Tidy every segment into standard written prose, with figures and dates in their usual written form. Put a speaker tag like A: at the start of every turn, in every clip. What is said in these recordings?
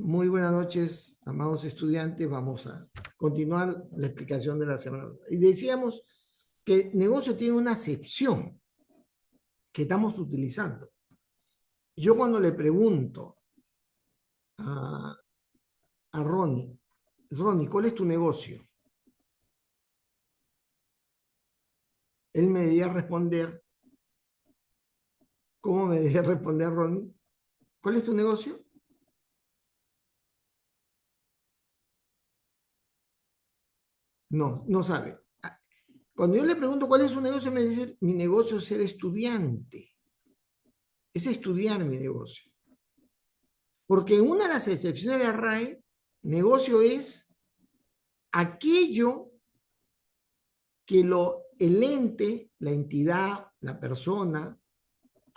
A: Muy buenas noches, amados estudiantes. Vamos a continuar la explicación de la semana. Y decíamos que negocio tiene una acepción que estamos utilizando. Yo cuando le pregunto a, a Ronnie, ¿cuál es tu negocio? Él me debía responder, ¿cómo me debía responder Ronnie? ¿Cuál es tu negocio? No, no sabe. Cuando yo le pregunto cuál es su negocio, me dice, mi negocio es ser estudiante. Es estudiar mi negocio. Porque una de las excepciones de la RAE, negocio es aquello que el ente, la entidad, la persona,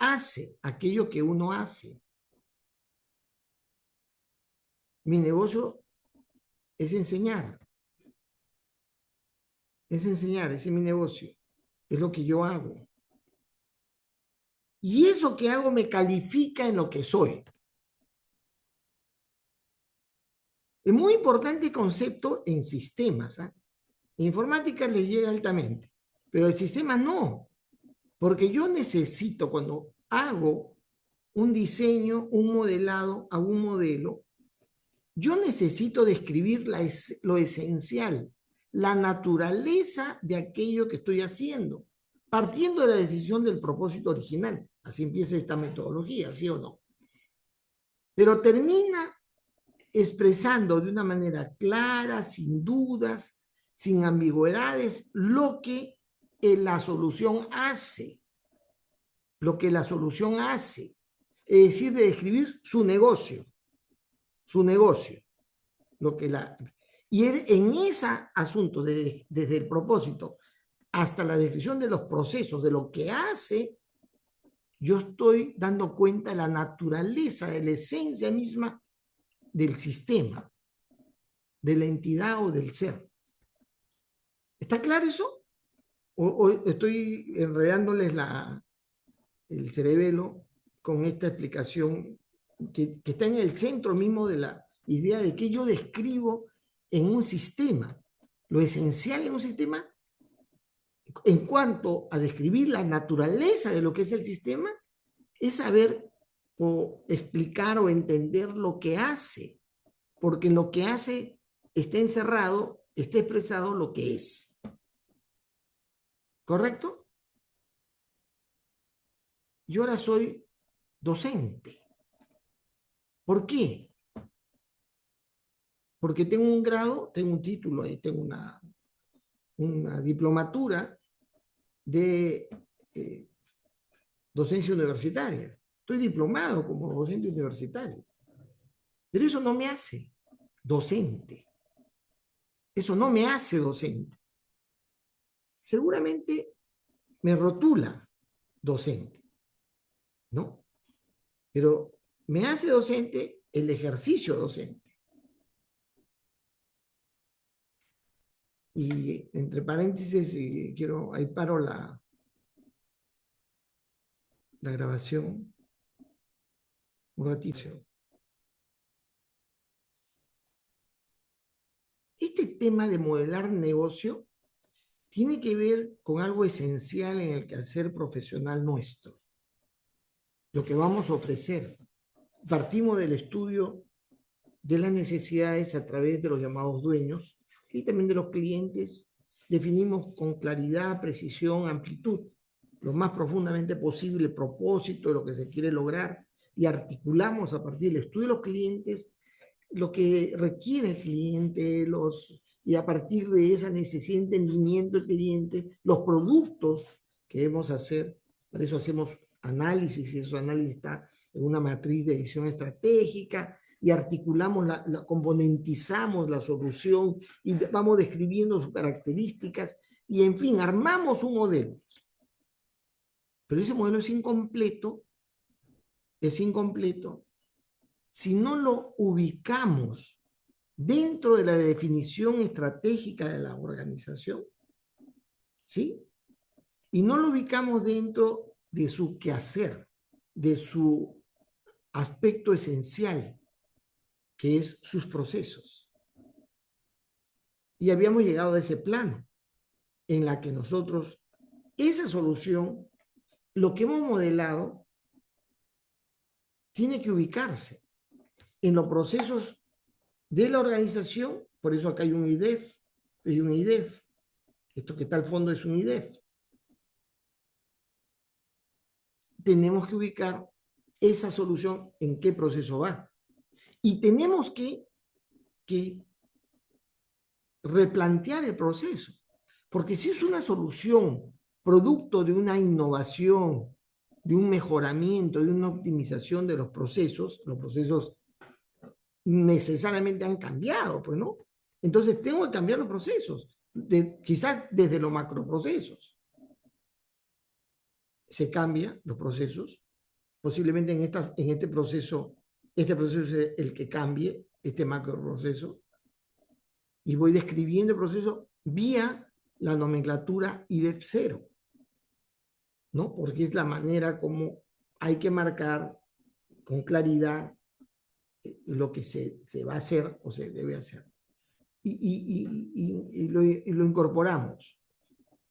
A: hace, aquello que uno hace. Mi negocio es enseñar, ese es mi negocio, es lo que yo hago. Y eso que hago me califica en lo que soy. Es muy importante el concepto en sistemas. ¿Ah? Informática les llega altamente, pero el sistema no. Porque yo necesito, cuando hago un diseño, un modelado, hago un modelo, yo necesito describir lo esencial, la naturaleza de aquello que estoy haciendo, partiendo de la definición del propósito original. Así empieza esta metodología, ¿sí o no? Pero termina expresando de una manera clara, sin dudas, sin ambigüedades, lo que la solución hace. Lo que la solución hace, es decir, de describir su negocio, lo que y en ese asunto, desde el propósito hasta la descripción de los procesos, de lo que hace, yo estoy dando cuenta de la naturaleza, de la esencia misma del sistema, de la entidad o del ser. ¿Está claro eso? ¿O estoy enredándoles el cerebelo con esta explicación que está en el centro mismo de la idea de que yo describo en un sistema? Lo esencial en un sistema, en cuanto a describir la naturaleza de lo que es el sistema, es saber o explicar o entender lo que hace, porque en lo que hace está encerrado, está expresado lo que es. ¿Correcto? Yo ahora soy docente. ¿Por qué? Porque tengo un grado, tengo un título, tengo una diplomatura de docencia universitaria. Estoy diplomado como docente universitario. Pero eso no me hace docente. Eso no me hace docente. Seguramente me rotula docente, ¿no? Pero me hace docente el ejercicio docente. Y entre paréntesis, quiero, ahí paro la grabación un ratito. Este tema de modelar negocio tiene que ver con algo esencial en el quehacer profesional nuestro, lo que vamos a ofrecer. Partimos del estudio de las necesidades a través de los llamados dueños y también de los clientes. Definimos con claridad, precisión, amplitud, lo más profundamente posible el propósito de lo que se quiere lograr y articulamos a partir del estudio de los clientes lo que requiere el cliente, y a partir de esa necesidad de entendimiento del cliente, los productos que debemos hacer. Para eso hacemos análisis, y esos análisis está en una matriz de decisión estratégica, y articulamos, componentizamos la solución, y vamos describiendo sus características, y en fin, armamos un modelo. Pero ese modelo es incompleto si no lo ubicamos dentro de la definición estratégica de la organización, ¿sí? Y no lo ubicamos dentro de su quehacer, de su aspecto esencial. que es sus procesos. Y habíamos llegado a ese plano en la que nosotros, esa solución, lo que hemos modelado, tiene que ubicarse en los procesos de la organización. Por eso acá hay un IDEF y un IDEF. Esto que está al fondo es un IDEF. Tenemos que ubicar esa solución en qué proceso va. Y tenemos que replantear el proceso. Porque si es una solución producto de una innovación, de un mejoramiento, de una optimización de los procesos necesariamente han cambiado, pues, ¿no? Entonces tengo que cambiar los procesos, quizás desde los macroprocesos. Se cambian los procesos, posiblemente en este proceso es el que cambie, este macroproceso, y voy describiendo el proceso vía la nomenclatura IDEF 0, ¿no? Porque es la manera como hay que marcar con claridad lo que se va a hacer o se debe hacer. Y lo incorporamos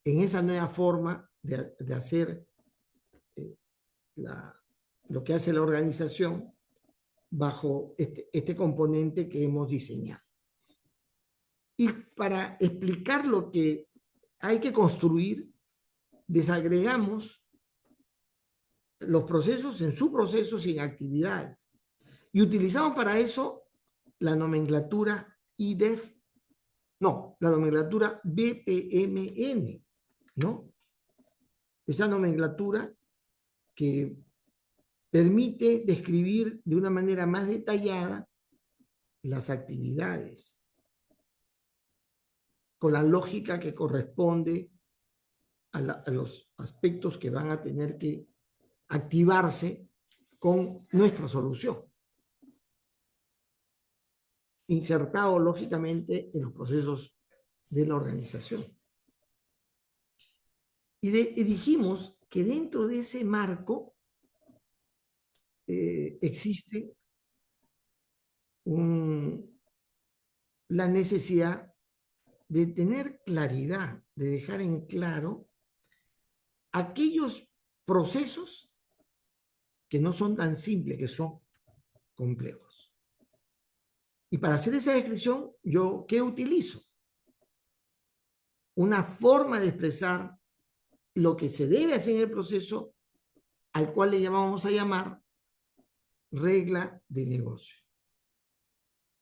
A: en esa nueva forma de hacer lo que hace la organización bajo este componente que hemos diseñado. Y para explicar lo que hay que construir, desagregamos los procesos en subprocesos y en actividades. Y utilizamos para eso la nomenclatura IDEF, no, la nomenclatura BPMN, ¿no? Esa nomenclatura que permite describir de una manera más detallada las actividades, con la lógica que corresponde a los aspectos que van a tener que activarse con nuestra solución, insertado lógicamente en los procesos de la organización. Y dijimos que dentro de ese marco existe la necesidad de tener claridad, de dejar en claro aquellos procesos que no son tan simples, que son complejos. Y para hacer esa descripción, ¿yo qué utilizo? Una forma de expresar lo que se debe hacer en el proceso, al cual le vamos a llamar regla de negocio.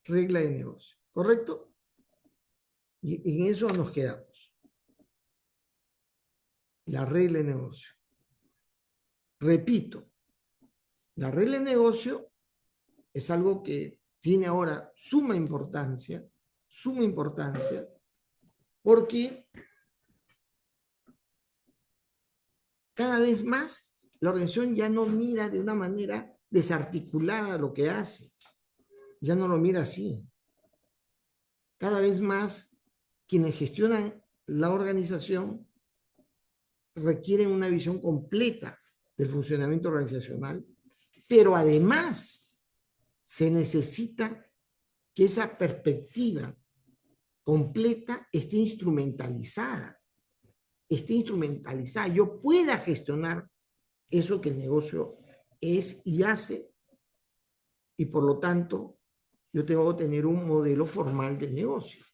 A: Regla de negocio, ¿correcto? Y en eso nos quedamos. La regla de negocio. Repito, la regla de negocio es algo que tiene ahora suma importancia, porque cada vez más la organización ya no mira de una manera desarticulada lo que hace, ya no lo mira así. Cada vez más quienes gestionan la organización requieren una visión completa del funcionamiento organizacional, pero además se necesita que esa perspectiva completa esté instrumentalizada, yo pueda gestionar eso que el negocio es y hace, y por lo tanto yo tengo que tener un modelo formal del negocio.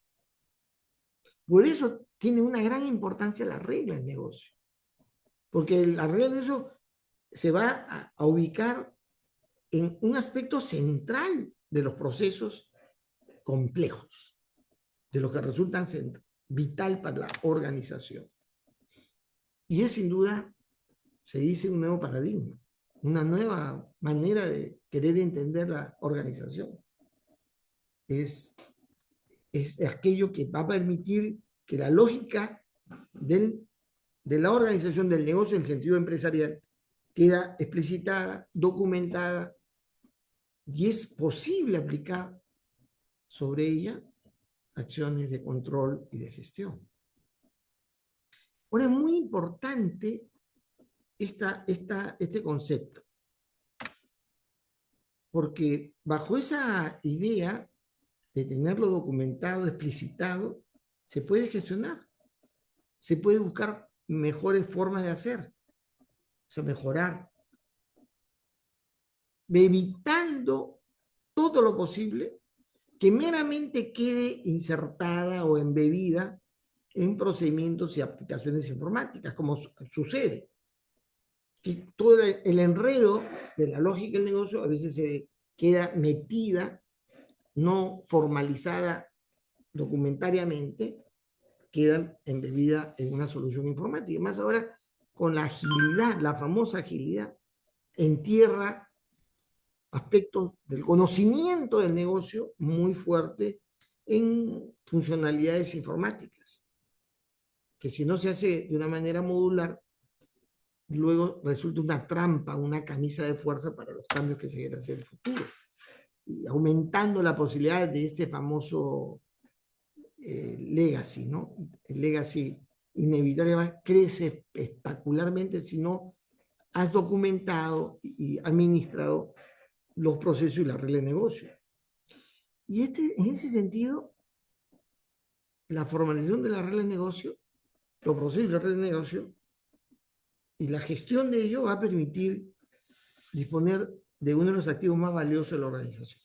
A: Por eso tiene una gran importancia la regla del negocio, porque la regla del negocio se va a ubicar en un aspecto central de los procesos complejos, de los que resultan vital para la organización. Y es sin duda, se dice, un nuevo paradigma, una nueva manera de querer entender la organización. Es aquello que va a permitir que la lógica de la organización del negocio en el sentido empresarial queda explicitada, documentada, y es posible aplicar sobre ella acciones de control y de gestión. Ahora, es muy importante este concepto. porque bajo esa idea de tenerlo documentado, explicitado, se puede gestionar, se puede buscar mejores formas de hacer, o sea, mejorar, evitando todo lo posible que meramente quede insertada o embebida en procedimientos y aplicaciones informáticas, como sucede. Y todo el enredo de la lógica del negocio a veces se queda metida, no formalizada documentariamente, queda embebida en una solución informática. Y más ahora con la agilidad, la famosa agilidad, entierra aspectos del conocimiento del negocio muy fuerte en funcionalidades informáticas, que si no se hace de una manera modular, luego resulta una trampa, una camisa de fuerza para los cambios que se quieren hacer en el futuro, y aumentando la posibilidad de ese famoso legacy, ¿no? El legacy inevitablemente crece espectacularmente si no has documentado y administrado los procesos y las reglas de negocio. Y en ese sentido, la formalización de las reglas de negocio, los procesos y las reglas de negocio y la gestión de ello va a permitir disponer de uno de los activos más valiosos de la organización.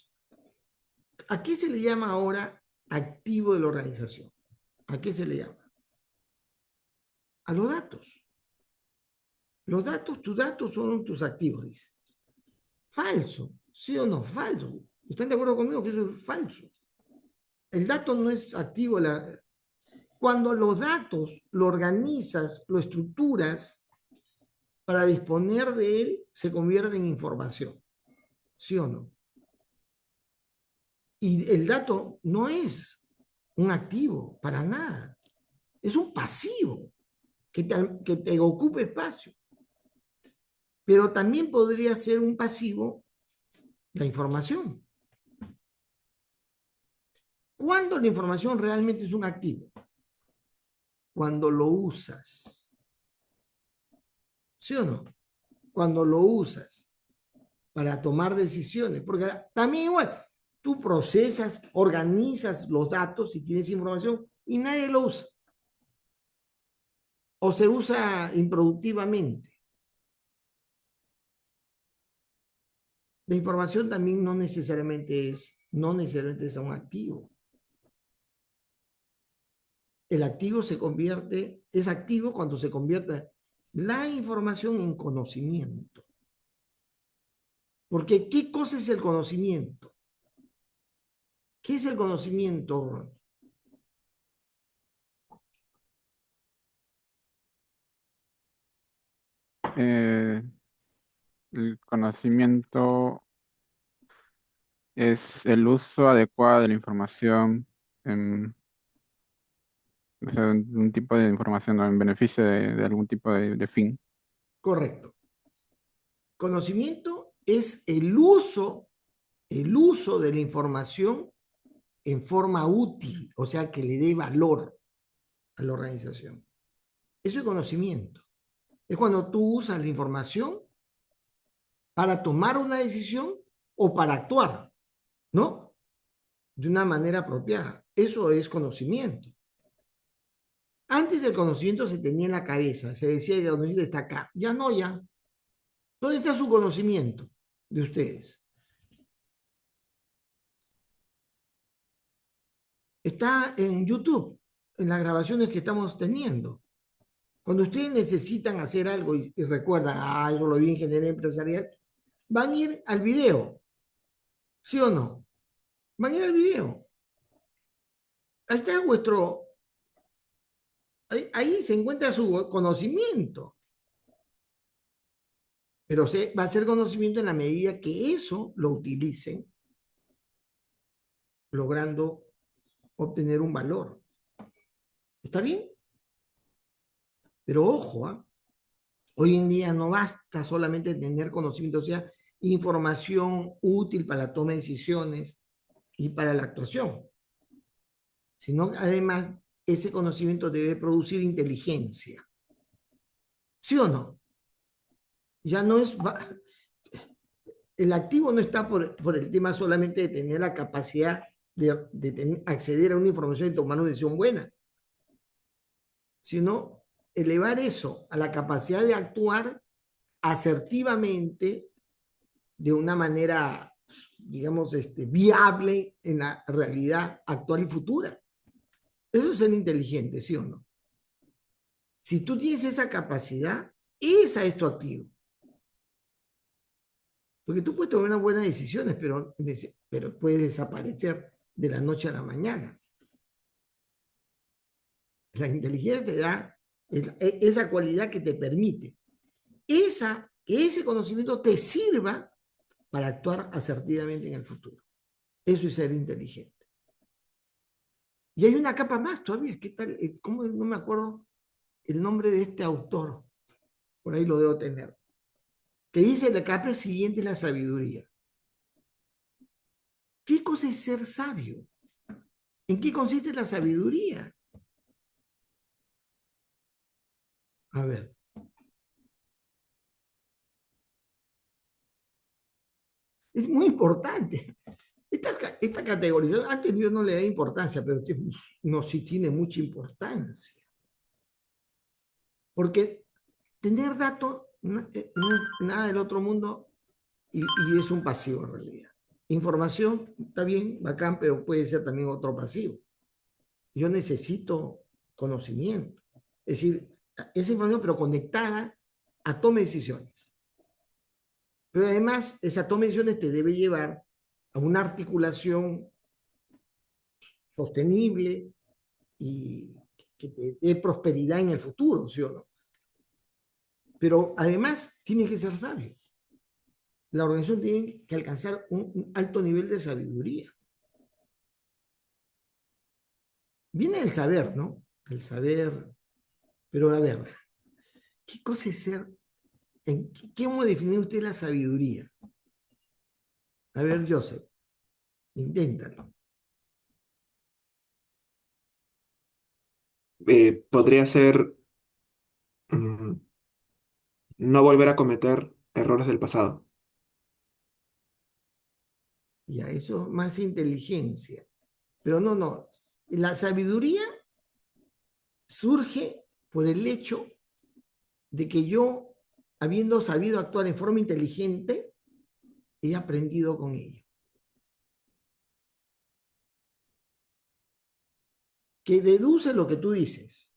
A: ¿A qué se le llama ahora activo de la organización? ¿A qué se le llama? A los datos. Los datos, tus datos son tus activos, dice. Falso, ¿sí o no? Falso. ¿Están de acuerdo conmigo que eso es falso? El dato no es activo. Cuando los datos lo organizas, lo estructuras para disponer de él, se convierte en información. ¿Sí o no? Y el dato no es un activo para nada. Es un pasivo que te ocupa espacio. Pero también podría ser un pasivo la información. ¿Cuándo la información realmente es un activo? Cuando lo usas. ¿Sí o no? Cuando lo usas para tomar decisiones. Porque también igual, tú procesas, organizas los datos si tienes información y nadie lo usa. O se usa improductivamente. La información también no necesariamente es un activo. El activo es activo cuando se convierte la información en conocimiento. Porque ¿qué cosa es el conocimiento? ¿Qué es el conocimiento, Ron?
B: Eh, el conocimiento es el uso adecuado de la información, o sea, un tipo de información, ¿no? En beneficio de algún tipo de fin.
A: Correcto. Conocimiento es el uso de la información en forma útil, o sea, que le dé valor a la organización. Eso es conocimiento. Es cuando tú usas la información para tomar una decisión o para actuar, ¿no? De una manera apropiada. Eso es conocimiento. Antes el conocimiento se tenía en la cabeza, se decía que el conocimiento está acá. Ya no, ya. ¿Dónde está su conocimiento de ustedes? Está en YouTube, en las grabaciones que estamos teniendo. Cuando ustedes necesitan hacer algo y recuerdan, yo lo vi en ingeniería empresarial, van a ir al video, ¿sí o no? Van a ir al video. Ahí está ahí se encuentra su conocimiento, pero va a ser conocimiento en la medida que eso lo utilicen, logrando obtener un valor. ¿Está bien? Pero ojo, hoy en día no basta solamente tener conocimiento, o sea, información útil para la toma de decisiones y para la actuación, sino además ese conocimiento debe producir inteligencia. ¿Sí o no? Ya no es, el activo no está por el tema solamente de tener la capacidad de acceder a una información y tomar una decisión buena, sino elevar eso a la capacidad de actuar asertivamente de una manera, digamos, viable en la realidad actual y futura. Eso es ser inteligente, ¿sí o no? Si tú tienes esa capacidad, esa es tu activo. Porque tú puedes tomar unas buenas decisiones, pero puedes desaparecer de la noche a la mañana. La inteligencia te da esa cualidad que te permite que ese conocimiento te sirva para actuar asertivamente en el futuro. Eso es ser inteligente. Y hay una capa más todavía. ¿Qué tal? ¿Cómo no me acuerdo el nombre de este autor? Por ahí lo debo tener. Que dice la capa siguiente es la sabiduría. ¿Qué cosa es ser sabio? ¿En qué consiste la sabiduría? A ver, es muy importante. Esta categoría, antes yo no le da importancia, pero no, sí tiene mucha importancia. Porque tener datos no es nada del otro mundo y es un pasivo en realidad. Información, está bien, bacán, pero puede ser también otro pasivo. Yo necesito conocimiento. Es decir, esa información, pero conectada a toma de decisiones. Pero además, esa toma de decisiones te debe llevar a una articulación sostenible y que te dé prosperidad en el futuro, ¿sí o no? Pero además, tienes que ser sabio. La organización tiene que alcanzar un alto nivel de sabiduría. Viene el saber, ¿no? El saber, pero a ver, ¿qué cosa es ser? ¿Cómo definir usted la sabiduría? A ver, Joseph, inténtalo.
C: Podría ser mm, no volver a cometer errores del pasado.
A: Ya, eso más inteligencia. Pero no, no. La sabiduría surge por el hecho de que yo, habiendo sabido actuar en forma inteligente, he aprendido con ello. Que deduce lo que tú dices,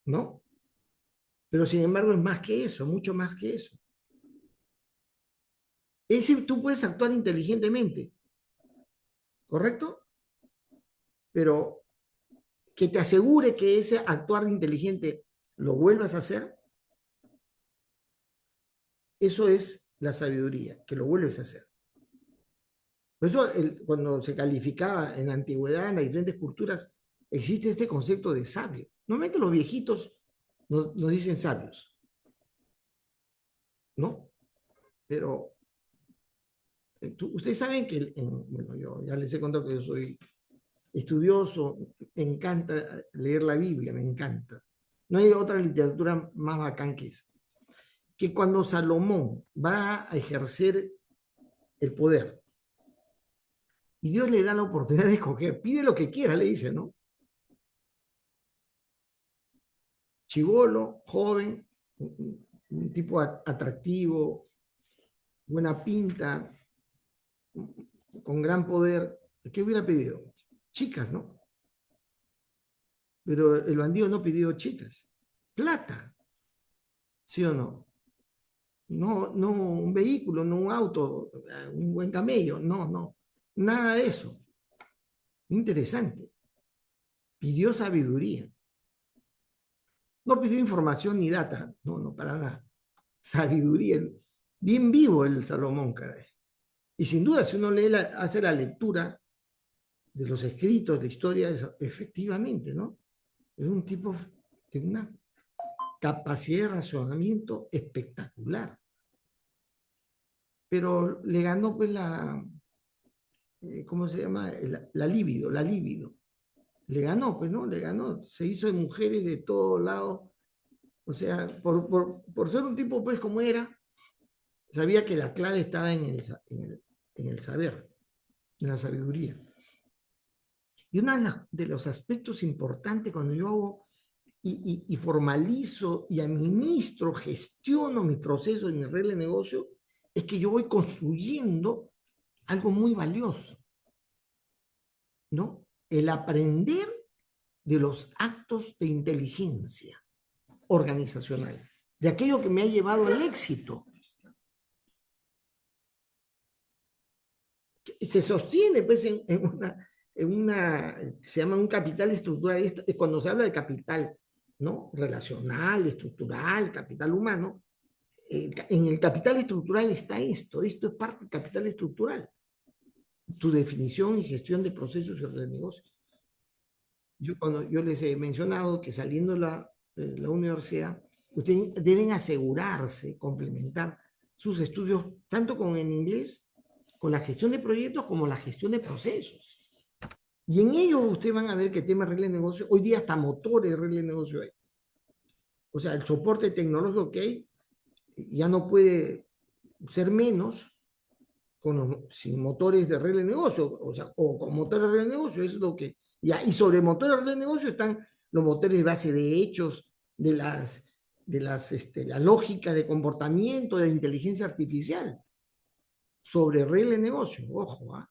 A: ¿no? Pero sin embargo es más que eso, mucho más que eso. Es decir, tú puedes actuar inteligentemente, ¿correcto? Pero que te asegure que ese actuar inteligente lo vuelvas a hacer, eso es la sabiduría, que lo vuelves a hacer. Por eso, cuando se calificaba en la antigüedad, en las diferentes culturas, existe este concepto de sabio. Normalmente los viejitos nos dicen sabios, ¿no? Pero ustedes saben que, bueno, yo ya les he contado que yo soy estudioso, me encanta leer la Biblia, me encanta. No hay otra literatura más bacán que esa. Que cuando Salomón va a ejercer el poder y Dios le da la oportunidad de escoger, pide lo que quiera, le dice, ¿no? Chibolo, joven, un tipo atractivo, buena pinta, con gran poder. ¿Qué hubiera pedido? Chicas, ¿no? Pero el bandido no pidió chicas, plata, ¿sí o no? No, no un vehículo, no un auto, un buen camello, no, no, nada de eso. Interesante. Pidió sabiduría. No pidió información ni data, no, no, para nada. Sabiduría. Bien vivo el Salomón, caray. Y sin duda, si uno hace la lectura de los escritos de historia, efectivamente, ¿no? Es un tipo de una capacidad de razonamiento espectacular. Pero le ganó pues ¿cómo se llama? La libido, la libido. Le ganó, pues, ¿no? Le ganó. Se hizo de mujeres de todos lados. O sea, por ser un tipo, pues, como era, sabía que la clave estaba en el saber, en la sabiduría. Y uno de los aspectos importantes cuando yo hago y formalizo y administro, gestiono mis procesos y mis reglas de negocio, es que yo voy construyendo algo muy valioso, ¿no? El aprender de los actos de inteligencia organizacional, de aquello que me ha llevado al éxito. Y se sostiene pues se llama un capital estructural, es cuando se habla de capital, ¿no? Relacional, estructural, capital humano. En el capital estructural está esto es parte del capital estructural, tu definición y gestión de procesos y de negocios. Cuando yo les he mencionado que saliendo de la universidad, ustedes deben asegurarse, complementar sus estudios tanto con el inglés, con la gestión de proyectos, como la gestión de procesos. Y en ello ustedes van a ver que el tema de reglas de negocio, hoy día hasta motores de reglas de negocio hay. O sea, el soporte tecnológico que hay ya no puede ser menos sin motores de regla de negocio, o sea, o con motores de regla de negocio, eso es lo que, ya, y sobre motores de regla de negocio están los motores de base de hechos, la lógica de comportamiento, de la inteligencia artificial, sobre regla de negocio, ojo, ¿ah?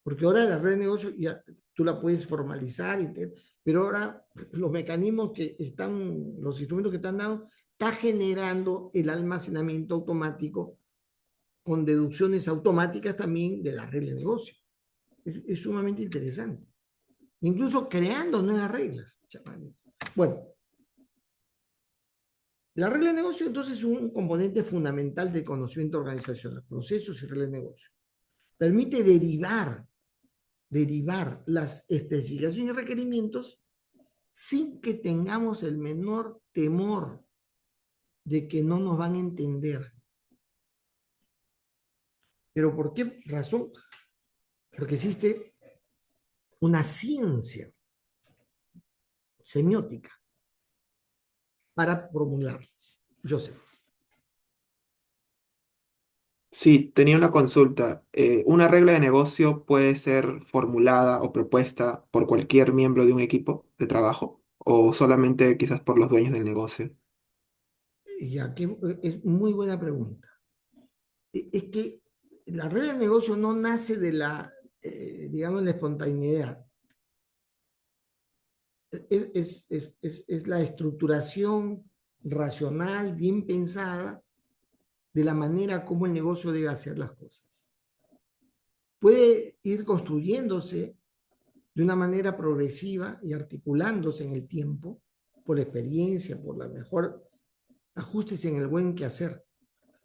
A: Porque ahora la red de negocio ya tú la puedes formalizar, pero ahora los mecanismos que están, los instrumentos que están dados, está generando el almacenamiento automático con deducciones automáticas también de la regla de negocio. Es sumamente interesante. Incluso creando nuevas reglas. Bueno, la regla de negocio entonces es un componente fundamental del conocimiento organizacional, procesos y reglas de negocio. Permite derivar las especificaciones y requerimientos sin que tengamos el menor temor de que no nos van a entender. ¿Pero por qué razón? Porque existe una ciencia semiótica para formularlas. Joseph.
C: Sí, tenía una consulta. ¿Una regla de negocio puede ser formulada o propuesta por cualquier miembro de un equipo de trabajo o solamente quizás por los dueños del negocio?
A: Ya que es muy buena pregunta. Es que la regla de negocio no nace de digamos, la espontaneidad. Es la estructuración racional, bien pensada, de la manera como el negocio debe hacer las cosas. Puede ir construyéndose de una manera progresiva y articulándose en el tiempo, por experiencia, por la mejor ajustes en el buen quehacer,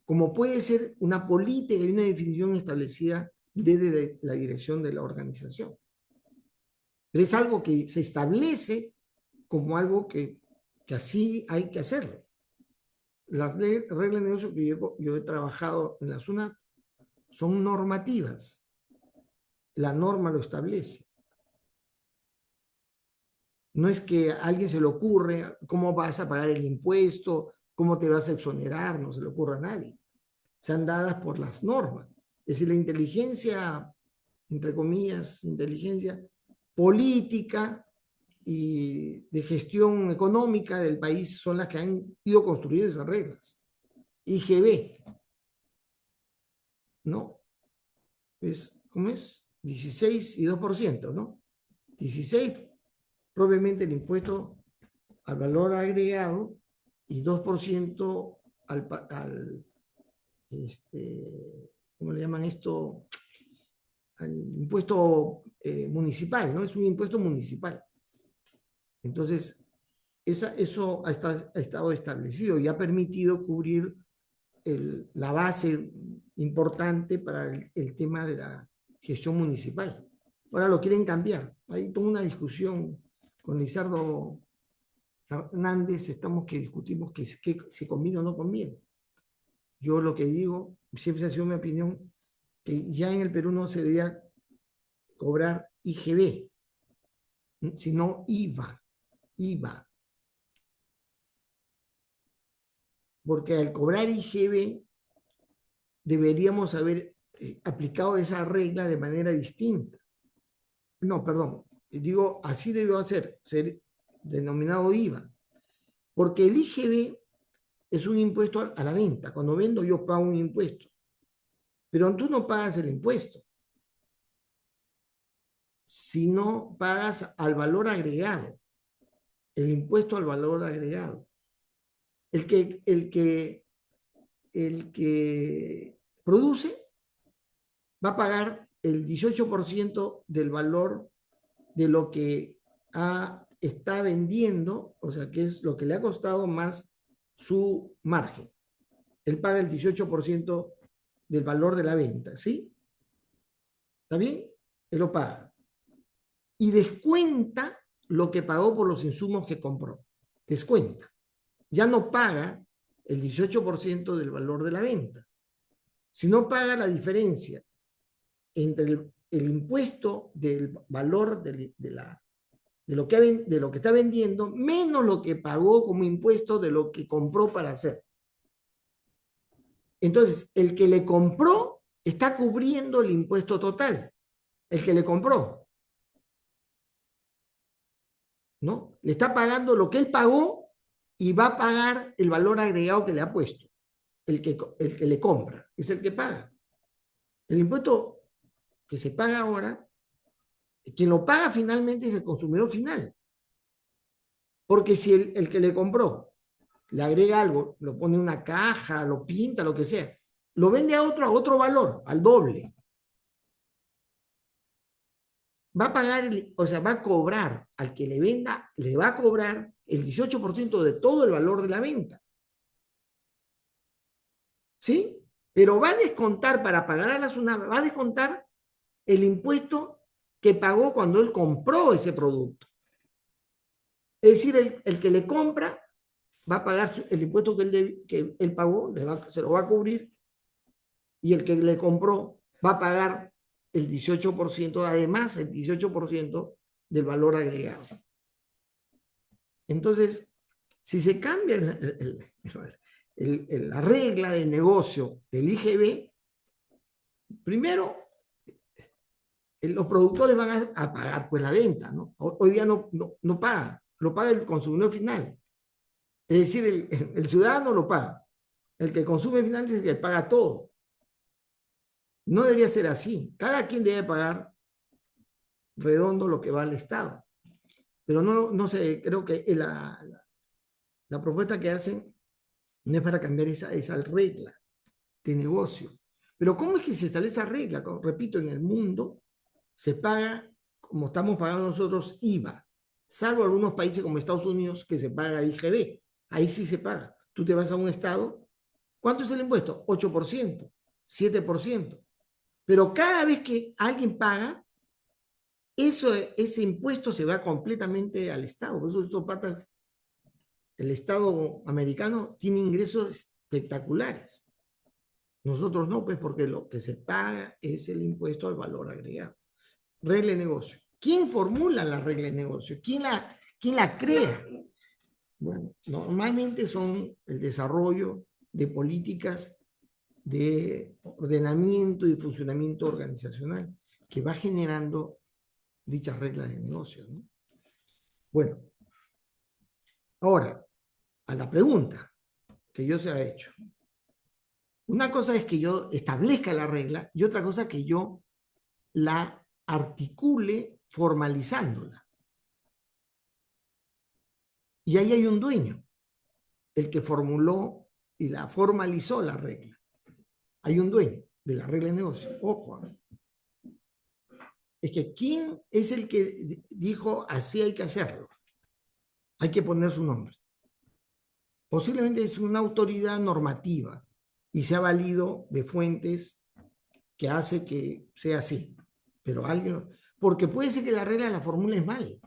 A: como puede ser una política y una definición establecida desde la dirección de la organización. Es algo que se establece como algo que así hay que hacerlo. Las reglas de negocio que yo he trabajado en la SUNAT son normativas. La norma lo establece. No es que a alguien se le ocurre cómo vas a pagar el impuesto, cómo te vas a exonerar, no se le ocurre a nadie. Sean dadas por las normas. Es decir, la inteligencia, entre comillas, inteligencia política y de gestión económica del país son las que han ido construyendo esas reglas. IGB, ¿no? ¿Cómo es? 16 y 2%, ¿no? 16, probablemente el impuesto al valor agregado y 2% ¿cómo le llaman esto? Al impuesto municipal, ¿no? Es un impuesto municipal. Entonces, eso ha estado establecido y ha permitido cubrir la base importante para el tema de la gestión municipal. Ahora lo quieren cambiar. Hay toda una discusión con Lizardo Hernández, estamos que discutimos que si conviene o no conviene. Yo lo que digo, siempre ha sido mi opinión, que ya en el Perú no se debería cobrar IGB, sino IVA. Porque al cobrar IGB deberíamos haber aplicado esa regla de manera distinta. No, perdón, digo, así debió ser denominado IVA, porque el IGB es un impuesto a la venta. Cuando vendo yo pago un impuesto, pero tú no pagas el impuesto, sino pagas al valor agregado, el impuesto al valor agregado. El que produce va a pagar el 18% del valor de lo que está vendiendo, o sea, que es lo que le ha costado más su margen. Él paga el 18% del valor de la venta, ¿sí? ¿Está bien? Él lo paga. Y descuenta lo que pagó por los insumos que compró. Descuenta. Ya no paga el 18% del valor de la venta, sino paga la diferencia entre el impuesto del valor de lo que está vendiendo, menos lo que pagó como impuesto de lo que compró para hacer. Entonces, el que le compró está cubriendo el impuesto total. El que le compró, ¿no? Le está pagando lo que él pagó y va a pagar el valor agregado que le ha puesto. El que le compra es el que paga. El impuesto que se paga ahora, quien lo paga finalmente es el consumidor final. Porque si el que le compró le agrega algo, lo pone en una caja, lo pinta, lo que sea, lo vende a otro valor, al doble. Va a pagar, o sea, va a cobrar al que le venda, le va a cobrar el 18% de todo el valor de la venta. ¿Sí? Pero va a descontar, para pagar a la SUNAT, va a descontar el impuesto que pagó cuando él compró ese producto. Es decir, el que le compra va a pagar el impuesto que él pagó, se lo va a cubrir, y el que le compró va a pagar el 18%, además el 18% del valor agregado. Entonces, si se cambia la regla de negocio del IGB, primero, los productores van a pagar pues la venta, ¿no? Hoy día no paga, lo paga el consumidor final. Es decir, el ciudadano lo paga. El que consume final es el que paga todo. No debería ser así. Cada quien debe pagar redondo lo que va al Estado. Pero no sé, creo que la propuesta que hacen no es para cambiar esa regla de negocio. Pero ¿cómo es que se establece esa regla? Como repito, en el mundo se paga, como estamos pagando nosotros, IVA, salvo algunos países como Estados Unidos que se paga IGB. Ahí sí se paga. Tú te vas a un estado, ¿cuánto es el impuesto? 8%, 7%. Pero cada vez que alguien paga, ese impuesto se va completamente al Estado. Por eso estos patas, el Estado americano tiene ingresos espectaculares. Nosotros no, pues porque lo que se paga es el impuesto al valor agregado. Regla de negocio. ¿Quién formula la regla de negocio? ¿Quién la crea? Bueno, normalmente son el desarrollo de políticas de ordenamiento y funcionamiento organizacional que va generando dichas reglas de negocio, ¿no? Bueno, ahora, a la pregunta que yo se ha hecho. Una cosa es que yo establezca la regla y otra cosa que yo la articule formalizándola. Y ahí hay un dueño, el que formuló y la formalizó la regla. Hay un dueño de la regla de negocio. Ojo. Es que ¿quién es el que dijo así hay que hacerlo? Hay que poner su nombre. Posiblemente es una autoridad normativa y se ha valido de fuentes que hace que sea así. Pero alguien, porque puede ser que la regla la formules mal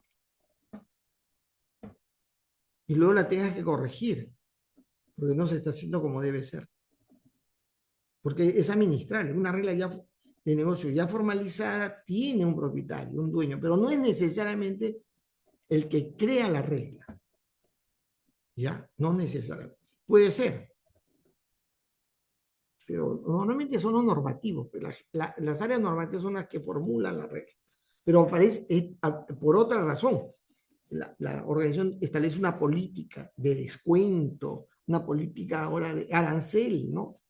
A: y luego la tengas que corregir, porque no se está haciendo como debe ser. Porque es administrable, una regla ya de negocio ya formalizada tiene un propietario, un dueño, pero no es necesariamente el que crea la regla. ¿Ya? No necesariamente. Puede ser. pero normalmente son los normativos, pues las áreas normativas son las que formulan la regla. Pero parece, por otra razón, la organización establece una política de descuento, una política ahora de arancel, ¿no?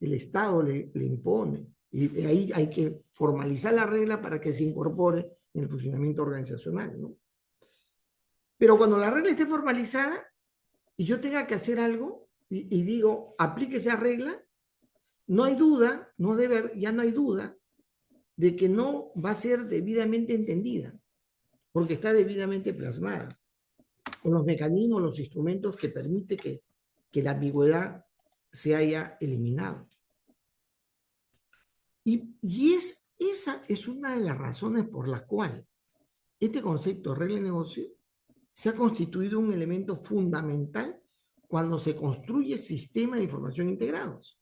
A: El Estado le impone. Y de ahí hay que formalizar la regla para que se incorpore en el funcionamiento organizacional, ¿no? Pero cuando la regla esté formalizada y yo tenga que hacer algo y digo, aplique esa regla, no hay duda, ya no hay duda de que no va a ser debidamente entendida, porque está debidamente plasmada, con los mecanismos, los instrumentos que permite que la ambigüedad se haya eliminado. Esa es una de las razones por las cuales este concepto de regla de negocio se ha constituido un elemento fundamental cuando se construye sistemas de información integrados.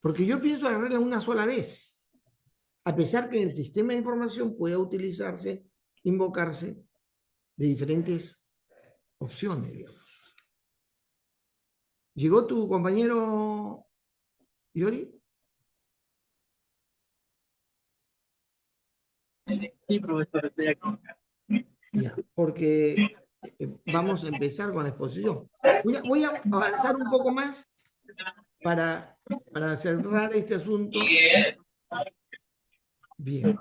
A: Porque yo pienso la regla una sola vez, a pesar que en el sistema de información pueda utilizarse, invocarse de diferentes opciones, digamos. ¿Llegó tu compañero Yori?
D: Sí, profesor, estoy aquí.
A: Ya, porque vamos a empezar con la exposición. Voy a avanzar un poco más para cerrar este asunto. Bien.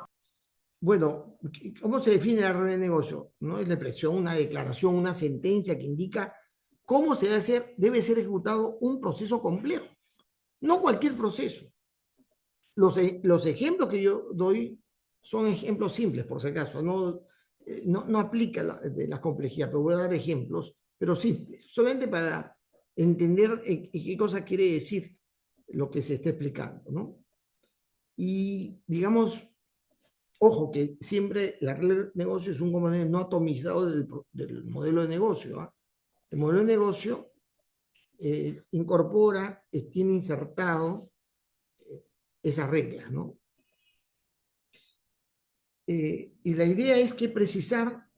A: Bueno, ¿cómo se define la regla de negocio? ¿No? Es la expresión, una declaración, una sentencia que indica cómo debe ser ejecutado un proceso complejo. No cualquier proceso. Los ejemplos que yo doy son ejemplos simples, por si acaso. No aplica la complejidad, pero voy a dar ejemplos, pero simples. Solamente para entender qué cosa quiere decir lo que se está explicando, ¿no? Y digamos, ojo, que siempre la regla de negocio es un componente no atomizado del modelo de negocio, ¿eh? El modelo de negocio incorpora, tiene insertado esas reglas, ¿no? Y la idea es que precisar,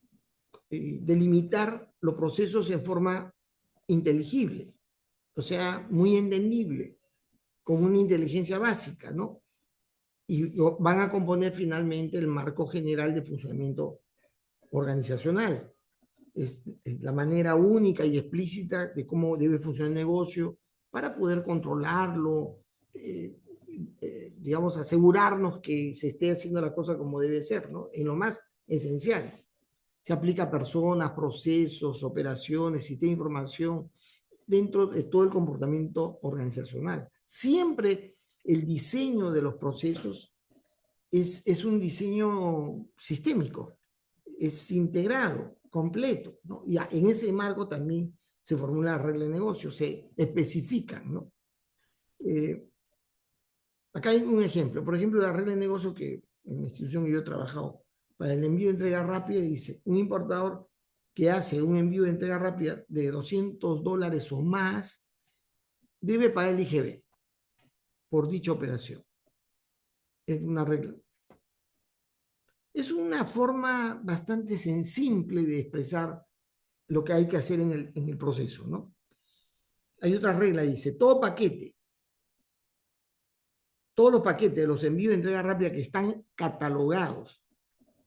A: delimitar los procesos en forma inteligible, o sea, muy entendible, con una inteligencia básica, ¿no? Y van a componer finalmente el marco general de funcionamiento organizacional. Es la manera única y explícita de cómo debe funcionar el negocio para poder controlarlo, digamos, asegurarnos que se esté haciendo la cosa como debe ser, ¿no? En lo más esencial. Se aplica a personas, procesos, operaciones, sistema de información, dentro de todo el comportamiento organizacional. Siempre el diseño de los procesos es un diseño sistémico, es integrado, completo, ¿no? Y en ese marco también se formula la regla de negocio, se especifican, ¿no? Acá hay un ejemplo, por ejemplo, la regla de negocio que en la institución que yo he trabajado, para el envío de entrega rápida, dice, un importador que hace un envío de entrega rápida de $200 o más, debe pagar el IGB por dicha operación. Es una regla. Es una forma bastante simple de expresar lo que hay que hacer en el proceso, ¿no? Hay otra regla, dice, todos los paquetes de los envíos de entrega rápida que están catalogados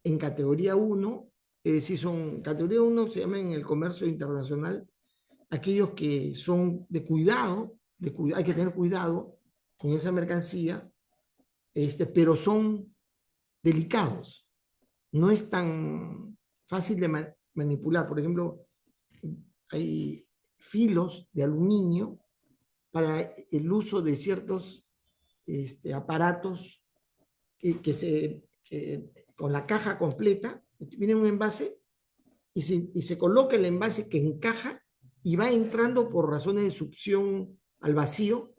A: en categoría 1, es decir, categoría 1 se llama en el comercio internacional aquellos que son de cuidado, hay que tener cuidado con esa mercancía, pero son delicados, no es tan fácil de manipular. Por ejemplo, hay filos de aluminio para el uso de ciertos aparatos con la caja completa, viene un envase y se coloca el envase que encaja y va entrando por razones de succión al vacío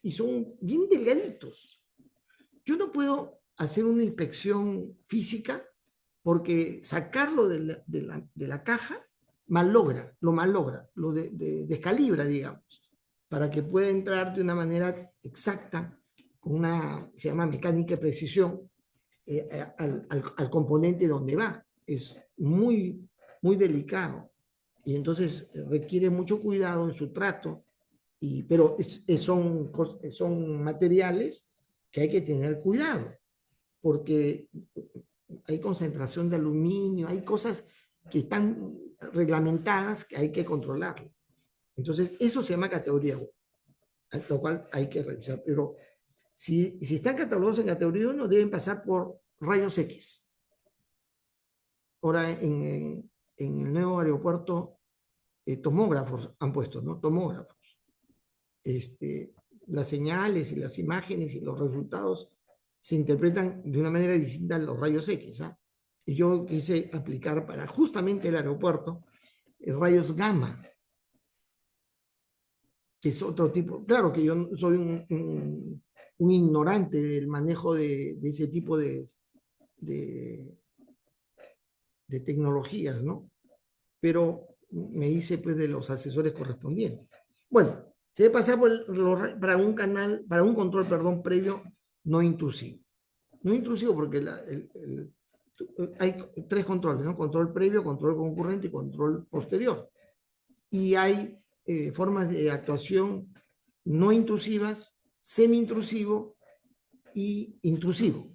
A: y son bien delgaditos. Yo no puedo hacer una inspección física porque sacarlo de la caja lo malogra, lo descalibra, digamos, para que pueda entrar de una manera exacta, con se llama mecánica de precisión, al componente donde va. Es muy delicado y entonces requiere mucho cuidado en su trato Pero son materiales que hay que tener cuidado, porque hay concentración de aluminio, hay cosas que están reglamentadas que hay que controlarlo. Entonces, eso se llama categoría 1, lo cual hay que revisar. Pero si están catalogados en categoría 1, deben pasar por rayos X. Ahora, en el nuevo aeropuerto, tomógrafos han puesto, ¿no? Tomógrafos. Las señales y las imágenes y los resultados se interpretan de una manera distinta a los rayos X, ¿ah? Y yo quise aplicar para justamente el aeropuerto rayos gamma, que es otro tipo. Claro que yo soy un ignorante del manejo de ese tipo de tecnologías, ¿no? Pero me hice pues de los asesores correspondientes. Bueno, se debe pasar para un canal, para un control, perdón, previo no intrusivo. No intrusivo porque hay 3 controles, ¿no? Control previo, control concurrente y control posterior. Y hay formas de actuación no intrusivas, semi-intrusivo y intrusivo,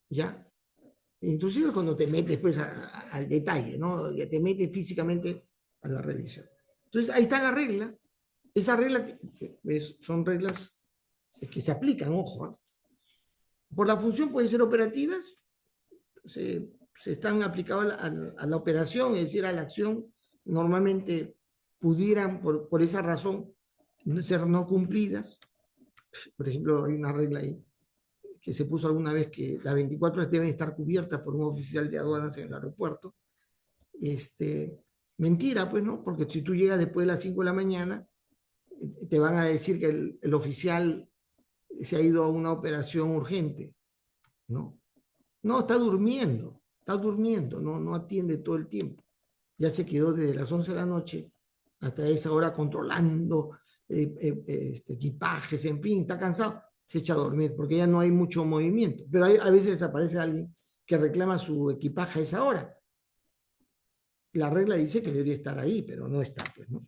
A: ¿ya? Intrusivo es cuando te metes pues al detalle, ¿no? Ya te metes físicamente a la revisión. Entonces, ahí está la regla. Esa regla son reglas que se aplican, ojo, ¿eh? Por la función pueden ser operativas, se están aplicadas a la operación, es decir, a la acción, normalmente pudieran, por esa razón, ser no cumplidas. Por ejemplo, hay una regla ahí que se puso alguna vez que las 24 horas deben estar cubiertas por un oficial de aduanas en el aeropuerto. Mentira, pues, ¿no? Porque si tú llegas después de las 5 de la mañana, te van a decir que el oficial se ha ido a una operación urgente, ¿no? No, está durmiendo, no atiende todo el tiempo. Ya se quedó desde las 11 de la noche hasta esa hora controlando equipajes, en fin, está cansado, se echa a dormir porque ya no hay mucho movimiento. Pero a veces aparece alguien que reclama su equipaje a esa hora. La regla dice que debería estar ahí, pero no está, pues, ¿no?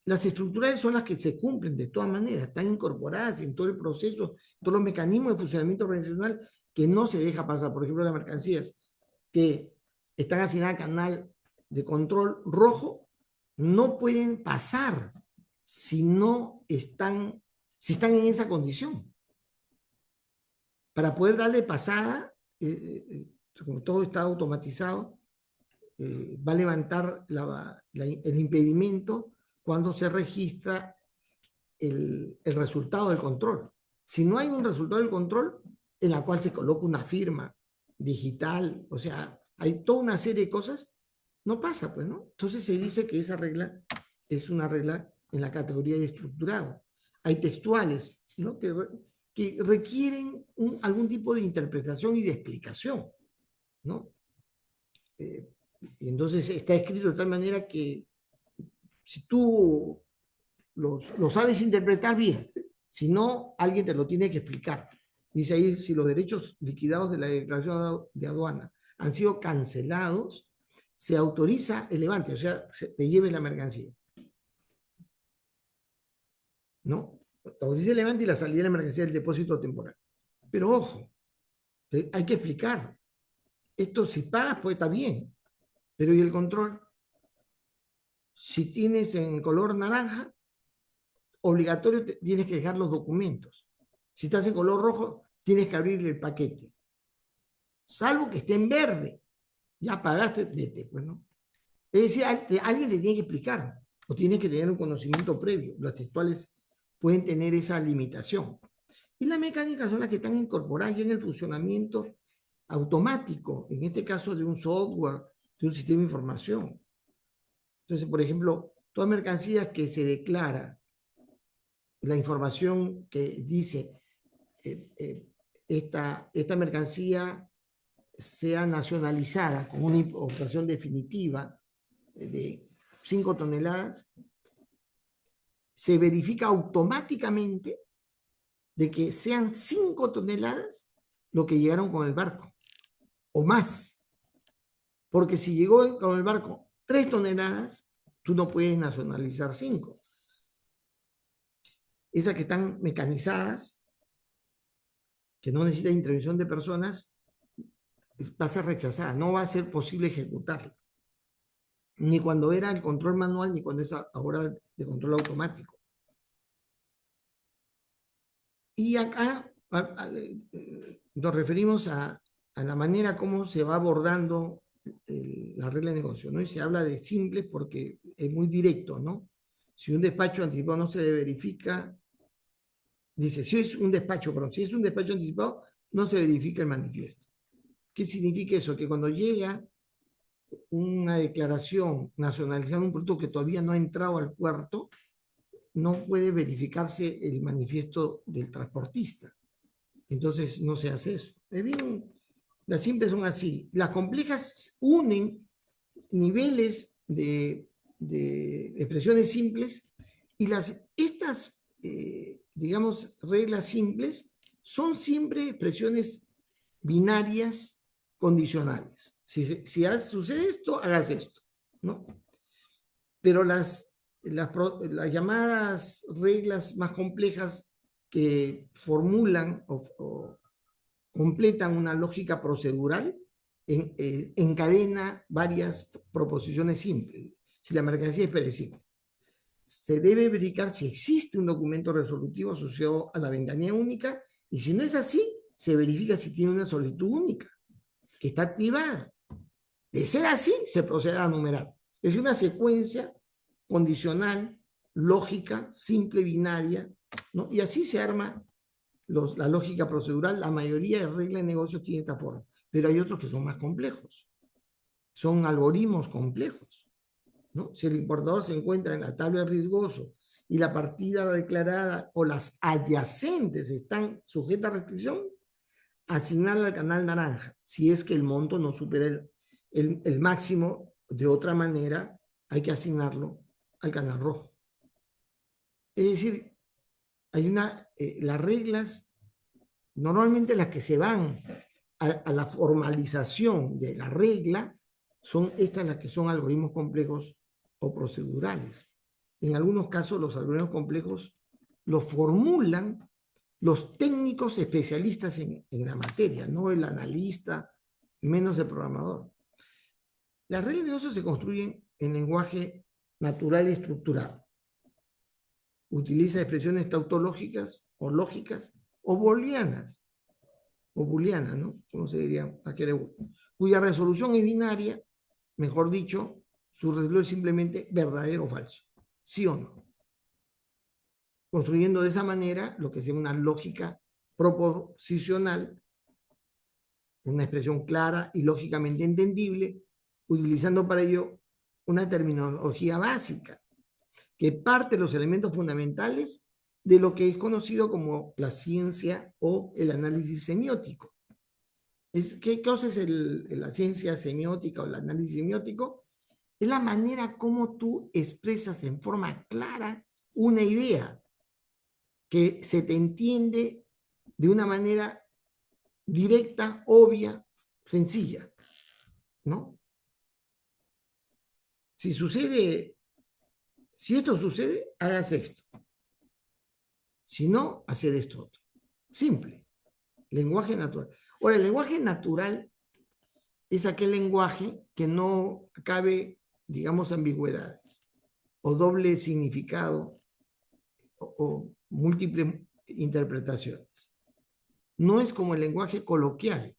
A: Las estructurales son las que se cumplen de todas maneras, están incorporadas en todo el proceso, todos los mecanismos de funcionamiento organizacional que no se deja pasar. Por ejemplo, las mercancías que están asignadas al canal de control rojo no pueden pasar si están en esa condición. Para poder darle pasada, como todo está automatizado, va a levantar el impedimento cuando se registra el resultado del control. Si no hay un resultado del control en la cual se coloca una firma digital, o sea, hay toda una serie de cosas, no pasa, pues, ¿no? Entonces se dice que esa regla es una regla en la categoría de estructurado. Hay textuales, ¿no? Que requieren algún tipo de interpretación y de explicación, ¿no? Entonces está escrito de tal manera que si tú lo sabes interpretar bien, si no, alguien te lo tiene que explicar. Dice ahí, si los derechos liquidados de la declaración de aduana han sido cancelados, se autoriza el levante, o sea, te lleves la mercancía. ¿No? Autoriza el levante y la salida de la mercancía del depósito temporal. Pero ojo, hay que explicar. Esto si pagas, pues está bien. Pero ¿y el control? Si tienes en color naranja, obligatorio tienes que dejar los documentos. Si estás en color rojo, tienes que abrirle el paquete. Salvo que esté en verde. Ya pagaste, vete, pues, ¿no? Es decir, alguien te tiene que explicar, o tienes que tener un conocimiento previo. Las textuales pueden tener esa limitación. Y las mecánicas son las que están incorporadas ya en el funcionamiento automático, en este caso de un software, de un sistema de información. Entonces, por ejemplo, toda mercancía que se declara, la información que dice esta mercancía sea nacionalizada con una operación definitiva de 5 toneladas, se verifica automáticamente de que sean 5 toneladas lo que llegaron con el barco, o más. Porque si llegó con el barco 3 toneladas, tú no puedes nacionalizar 5. esas que están mecanizadas, que no necesitan intervención de personas, va a ser rechazada, no va a ser posible ejecutarla. Ni cuando era el control manual, ni cuando es ahora de control automático. Y acá nos referimos a la manera como se va abordando la regla de negocio, ¿no? Y se habla de simples porque es muy directo, ¿no? Si un despacho anticipado no se verifica, dice, si es un despacho, perdón, si es un despacho anticipado, no se verifica el manifiesto. ¿Qué significa eso? Que cuando llega una declaración nacionalizando un producto que todavía no ha entrado al puerto, no puede verificarse el manifiesto del transportista. Entonces no se hace eso. Es bien, las simples son así. Las complejas unen niveles de expresiones simples y estas, digamos, reglas simples son siempre expresiones binarias condicionales. Si sucede esto, hagas esto, ¿no? Pero las llamadas reglas más complejas que formulan o completan una lógica procedural encadena varias proposiciones simples. Si la mercancía es perecible, se debe verificar si existe un documento resolutivo asociado a la ventanilla única y si no es así, se verifica si tiene una solicitud única que está activada. De ser así, se procede a numerar. Es una secuencia condicional, lógica, simple, binaria, ¿no? Y así se arma la lógica procedural. La mayoría de reglas de negocios tiene esta forma, pero hay otros que son más complejos. Son algoritmos complejos, ¿no? Si el importador se encuentra en la tabla de riesgoso y la partida declarada o las adyacentes están sujetas a restricción, asignarla al canal naranja. Si es que el monto no supera el máximo, de otra manera, hay que asignarlo al canal rojo. Es decir, las reglas, normalmente las que se van a la formalización de la regla, son estas las que son algoritmos complejos o procedurales. En algunos casos los algoritmos complejos los formulan los técnicos especialistas en la materia, no el analista, menos el programador. Las reglas de negocio se construyen en lenguaje natural y estructurado. Utiliza expresiones tautológicas o lógicas o booleanas, ¿no? ¿Cómo se diría? Cuya resolución es binaria, mejor dicho, su resultado es simplemente verdadero o falso, sí o no. Construyendo de esa manera lo que es una lógica proposicional, una expresión clara y lógicamente entendible, utilizando para ello una terminología básica que parte de los elementos fundamentales de lo que es conocido como la ciencia o el análisis semiótico. ¿Qué cosa es la ciencia semiótica o el análisis semiótico? Es la manera como tú expresas en forma clara una idea que se te entiende de una manera directa, obvia, sencilla, ¿no? Si esto sucede, hagas esto. Si no, haced esto otro. Simple. Lenguaje natural. Ahora, el lenguaje natural es aquel lenguaje que no cabe, digamos, ambigüedades o doble significado o múltiples interpretaciones. No es como el lenguaje coloquial.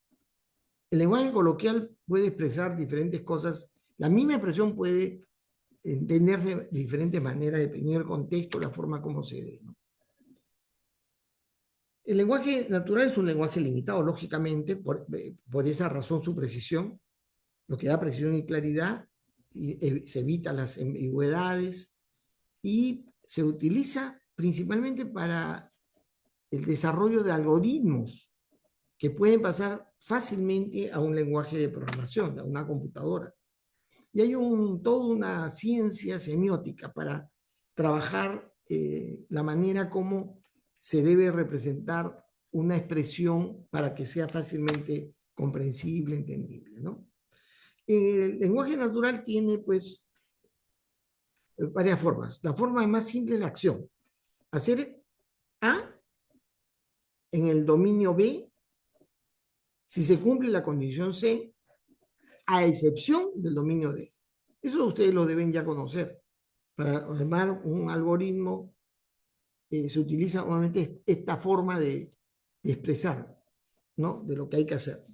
A: El lenguaje coloquial puede expresar diferentes cosas. La misma expresión puede entenderse de diferentes maneras dependiendo del contexto, la forma como se dé, ¿no? El lenguaje natural es un lenguaje limitado, lógicamente, por esa razón su precisión, lo que da precisión y claridad, y se evita las ambigüedades y se utiliza principalmente para el desarrollo de algoritmos que pueden pasar fácilmente a un lenguaje de programación, a una computadora. Y hay toda una ciencia semiótica para trabajar la manera como se debe representar una expresión para que sea fácilmente comprensible, entendible, ¿no? El lenguaje natural tiene, pues, varias formas. La forma más simple es la acción. Hacer en el dominio B si se cumple la condición C, a excepción del dominio D. Eso ustedes lo deben ya conocer. Para armar un algoritmo se utiliza normalmente esta forma de expresar, ¿no? De lo que hay que hacer.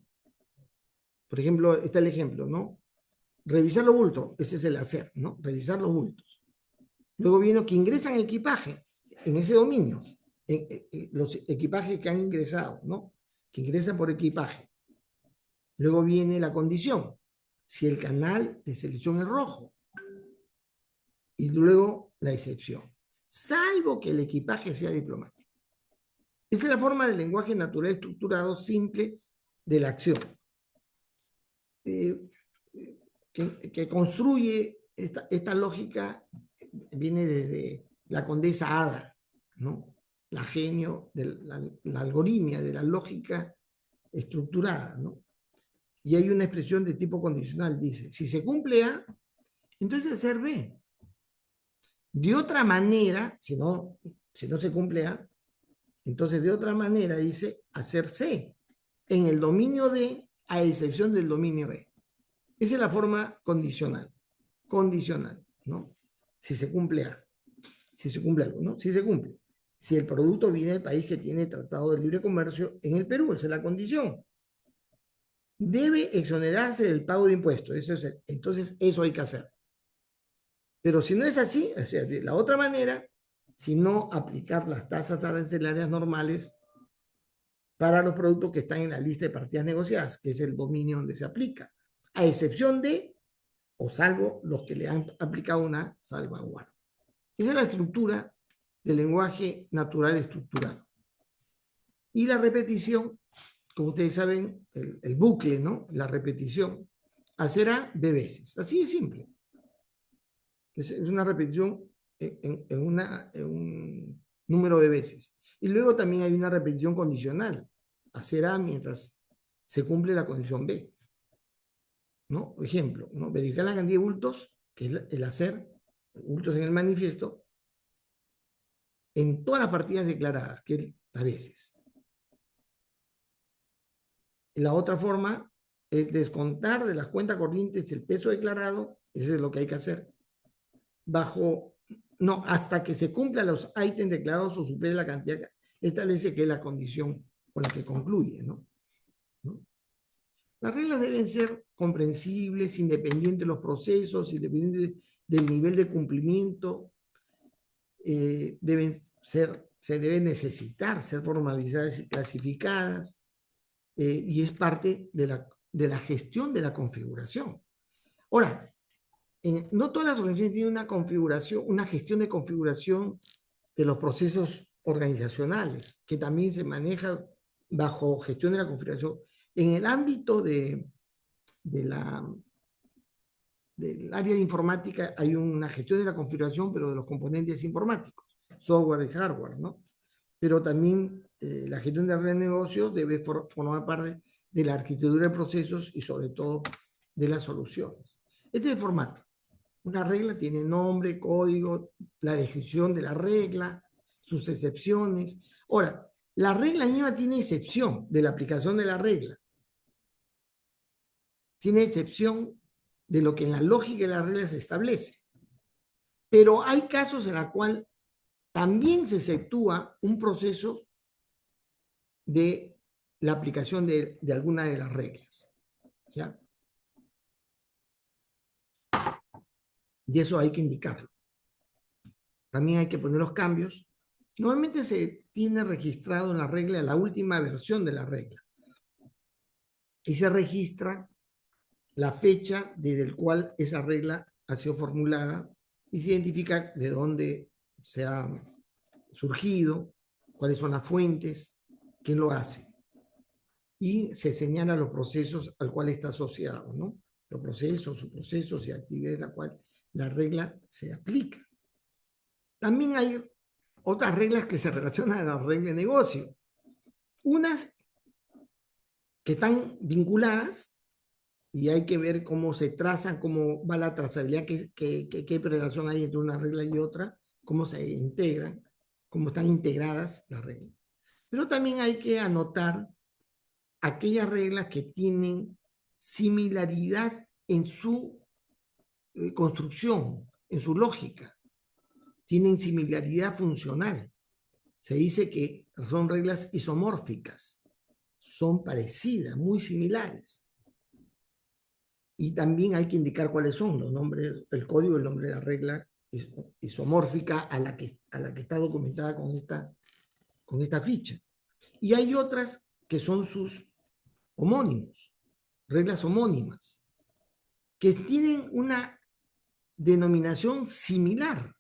A: Por ejemplo, está el ejemplo, ¿no? Revisar los bultos, ese es el hacer, ¿no? Revisar los bultos. Luego viene que ingresan equipaje en ese dominio, los equipajes que han ingresado, ¿no? Que ingresan por equipaje. Luego viene la condición, si el canal de selección es rojo. Y luego la excepción, salvo que el equipaje sea diplomático. Esa es la forma del lenguaje natural estructurado simple de la acción. Que construye esta lógica, viene desde la condesa Ada, ¿no? La genio de la algoritmia, de la lógica estructurada, ¿no? Y hay una expresión de tipo condicional, dice, si se cumple A, entonces hacer B. De otra manera, si no se cumple A, entonces de otra manera dice hacer C en el dominio D a excepción del dominio E. Esa es la forma condicional, ¿no? Si se cumple A, si se cumple algo, ¿no? Si se cumple. Si el producto viene del país que tiene tratado de libre comercio en el Perú, esa es la condición. Debe exonerarse del pago de impuestos, entonces eso hay que hacer. Pero si no es así, o sea, de la otra manera, si no aplicar las tasas arancelarias normales para los productos que están en la lista de partidas negociadas, que es el dominio donde se aplica, a excepción de, o salvo, los que le han aplicado una salvaguarda. Esa es la estructura del lenguaje natural estructurado. Y la repetición, como ustedes saben, el bucle, ¿no? La repetición, hacer A, B veces. Así de simple. Es una repetición en un número de veces. Y luego también hay una repetición condicional. Hacer A mientras se cumple la condición B. ¿No? Ejemplo, ¿no? Verificar la cantidad de bultos, que es el hacer, bultos en el manifiesto, en todas las partidas declaradas, que es las veces. La otra forma es descontar de las cuentas corrientes el peso declarado, eso es lo que hay que hacer, hasta que se cumplan los ítems declarados o supere la cantidad que establece, que es la condición con la que concluye, ¿no? Las reglas deben ser comprensibles, independientes de los procesos, independientes del nivel de cumplimiento, se deben necesitar ser formalizadas y clasificadas, y es parte de la gestión de la configuración. Ahora, no todas las organizaciones tienen una configuración, una gestión de configuración de los procesos organizacionales, que también se maneja bajo gestión de la configuración. En el ámbito del área de informática hay una gestión de la configuración, pero de los componentes informáticos, software y hardware, ¿no? Pero también la gestión de la red de negocios debe formar parte de la arquitectura de procesos y sobre todo de las soluciones. Este es el formato. Una regla tiene nombre, código, la descripción de la regla, sus excepciones. Ahora, la regla misma tiene excepción de la aplicación de la regla. Tiene excepción de lo que en la lógica de la regla se establece. Pero hay casos en los cuales también se exceptúa un proceso de la aplicación de alguna de las reglas. ¿Ya? Y eso hay que indicarlo. También hay que poner los cambios. Normalmente se tiene registrado en la regla la última versión de la regla. Y se registra la fecha desde la cual esa regla ha sido formulada y se identifica de dónde se ha surgido, cuáles son las fuentes, quién lo hace. Y se señalan los procesos al cual está asociado, ¿no? Los procesos, subprocesos y actividades a la cual la regla se aplica. También hay otras reglas que se relacionan a la regla de negocio. Unas que están vinculadas y hay que ver cómo se trazan, cómo va la trazabilidad, qué relación hay entre una regla y otra, cómo se integran, cómo están integradas las reglas. Pero también hay que anotar aquellas reglas que tienen similaridad en su construcción, en su lógica, tienen similaridad funcional. Se dice que son reglas isomórficas, son parecidas, muy similares. Y también hay que indicar cuáles son los nombres, el código, el nombre de la regla isomórfica a la que está documentada con esta ficha. Y hay otras que son sus homónimos, reglas homónimas, que tienen una denominación similar.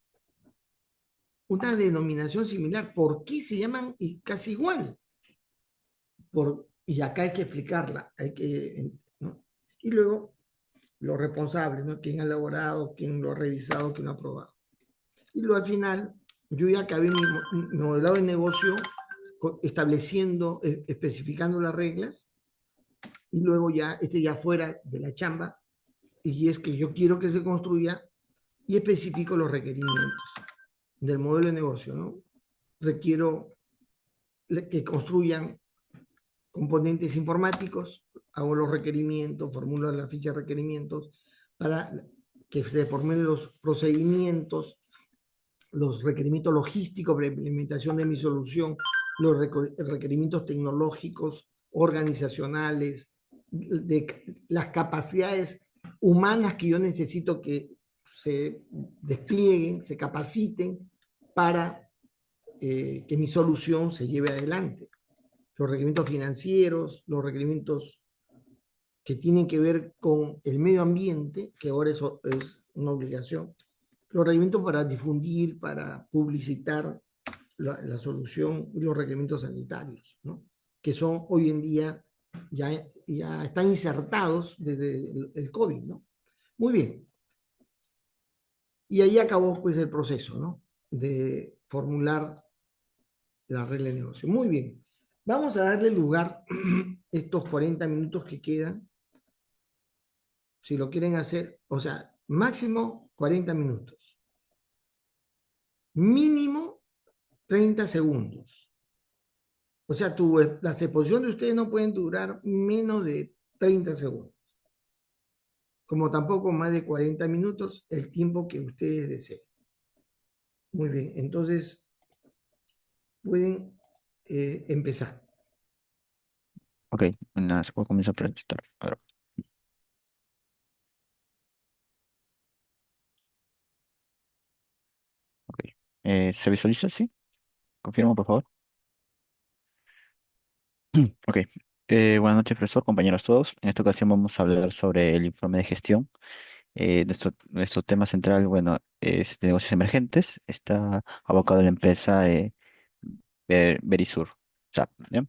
A: Una denominación similar. ¿Por qué se llaman casi igual? Y acá hay que explicarla. ¿no? Y luego los responsables, ¿no? ¿Quién ha elaborado, quién lo ha revisado, quién lo ha aprobado? Y luego al final, yo ya acabé mi modelado de negocio estableciendo, especificando las reglas, y luego ya, ya fuera de la chamba, y es que yo quiero que se construya y especifico los requerimientos del modelo de negocio, ¿no? Requiero que construyan componentes informáticos, hago los requerimientos, formulo la ficha de requerimientos para que se formen los procedimientos, los requerimientos logísticos para la implementación de mi solución, los requerimientos tecnológicos, organizacionales, de las capacidades humanas que yo necesito que se desplieguen, se capaciten para que mi solución se lleve adelante. Los requerimientos financieros, los requerimientos que tienen que ver con el medio ambiente, que ahora es una obligación, los requerimientos para difundir, para publicitar la solución y los requerimientos sanitarios, ¿no? Que son hoy en día ya están insertados desde el COVID, ¿no? Muy bien. Y ahí acabó pues el proceso, ¿no? De formular la regla de negocio. Muy bien. Vamos a darle lugar estos 40 minutos que quedan, si lo quieren hacer, o sea, máximo 40 minutos, mínimo 30 segundos. O sea, las exposiciones de ustedes no pueden durar menos de 30 segundos, como tampoco más de 40 minutos, el tiempo que ustedes deseen. Muy bien, entonces pueden empezar.
E: Ok, nada, se puede comenzar a presentar. A ver, ok. ¿Se visualiza? Sí. Confirmo, por favor. Ok. Buenas noches, profesor, compañeros todos. En esta ocasión vamos a hablar sobre el informe de gestión. Nuestro tema central, bueno, es de negocios emergentes. Está abocado a la empresa Verisur. SAP, ¿ya?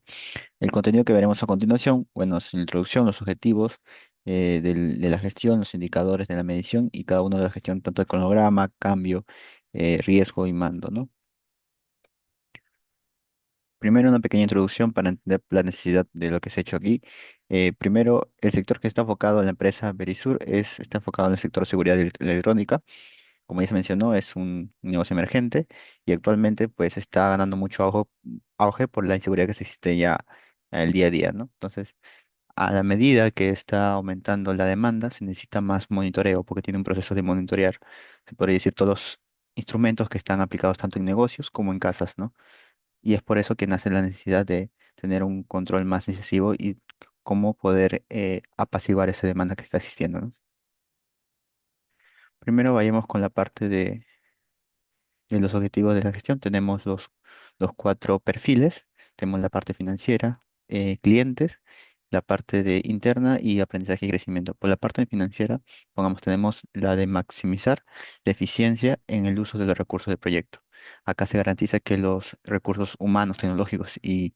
E: El contenido que veremos a continuación, bueno, es la introducción, los objetivos de la gestión, los indicadores de la medición y cada uno de la gestión, tanto el cronograma, cambio, riesgo y mando, ¿no? Primero una pequeña introducción para entender la necesidad de lo que se ha hecho aquí. Primero, el sector que está enfocado en la empresa Verisur está enfocado en el sector de seguridad electrónica. Como ya se mencionó, es un negocio emergente y actualmente pues está ganando mucho auge por la inseguridad que se existe ya el día a día, ¿no? Entonces, a la medida que está aumentando la demanda, se necesita más monitoreo porque tiene un proceso de monitorear, se podría decir, todos los instrumentos que están aplicados tanto en negocios como en casas, ¿no? Y es por eso que nace la necesidad de tener un control más incisivo y cómo poder apaciguar esa demanda que está existiendo, ¿no? Primero vayamos con la parte de los objetivos de la gestión. Tenemos los cuatro perfiles. Tenemos la parte financiera, clientes, la parte de interna y aprendizaje y crecimiento. Por la parte financiera, pongamos, tenemos la de maximizar la eficiencia en el uso de los recursos del proyecto. Acá se garantiza que los recursos humanos, tecnológicos y,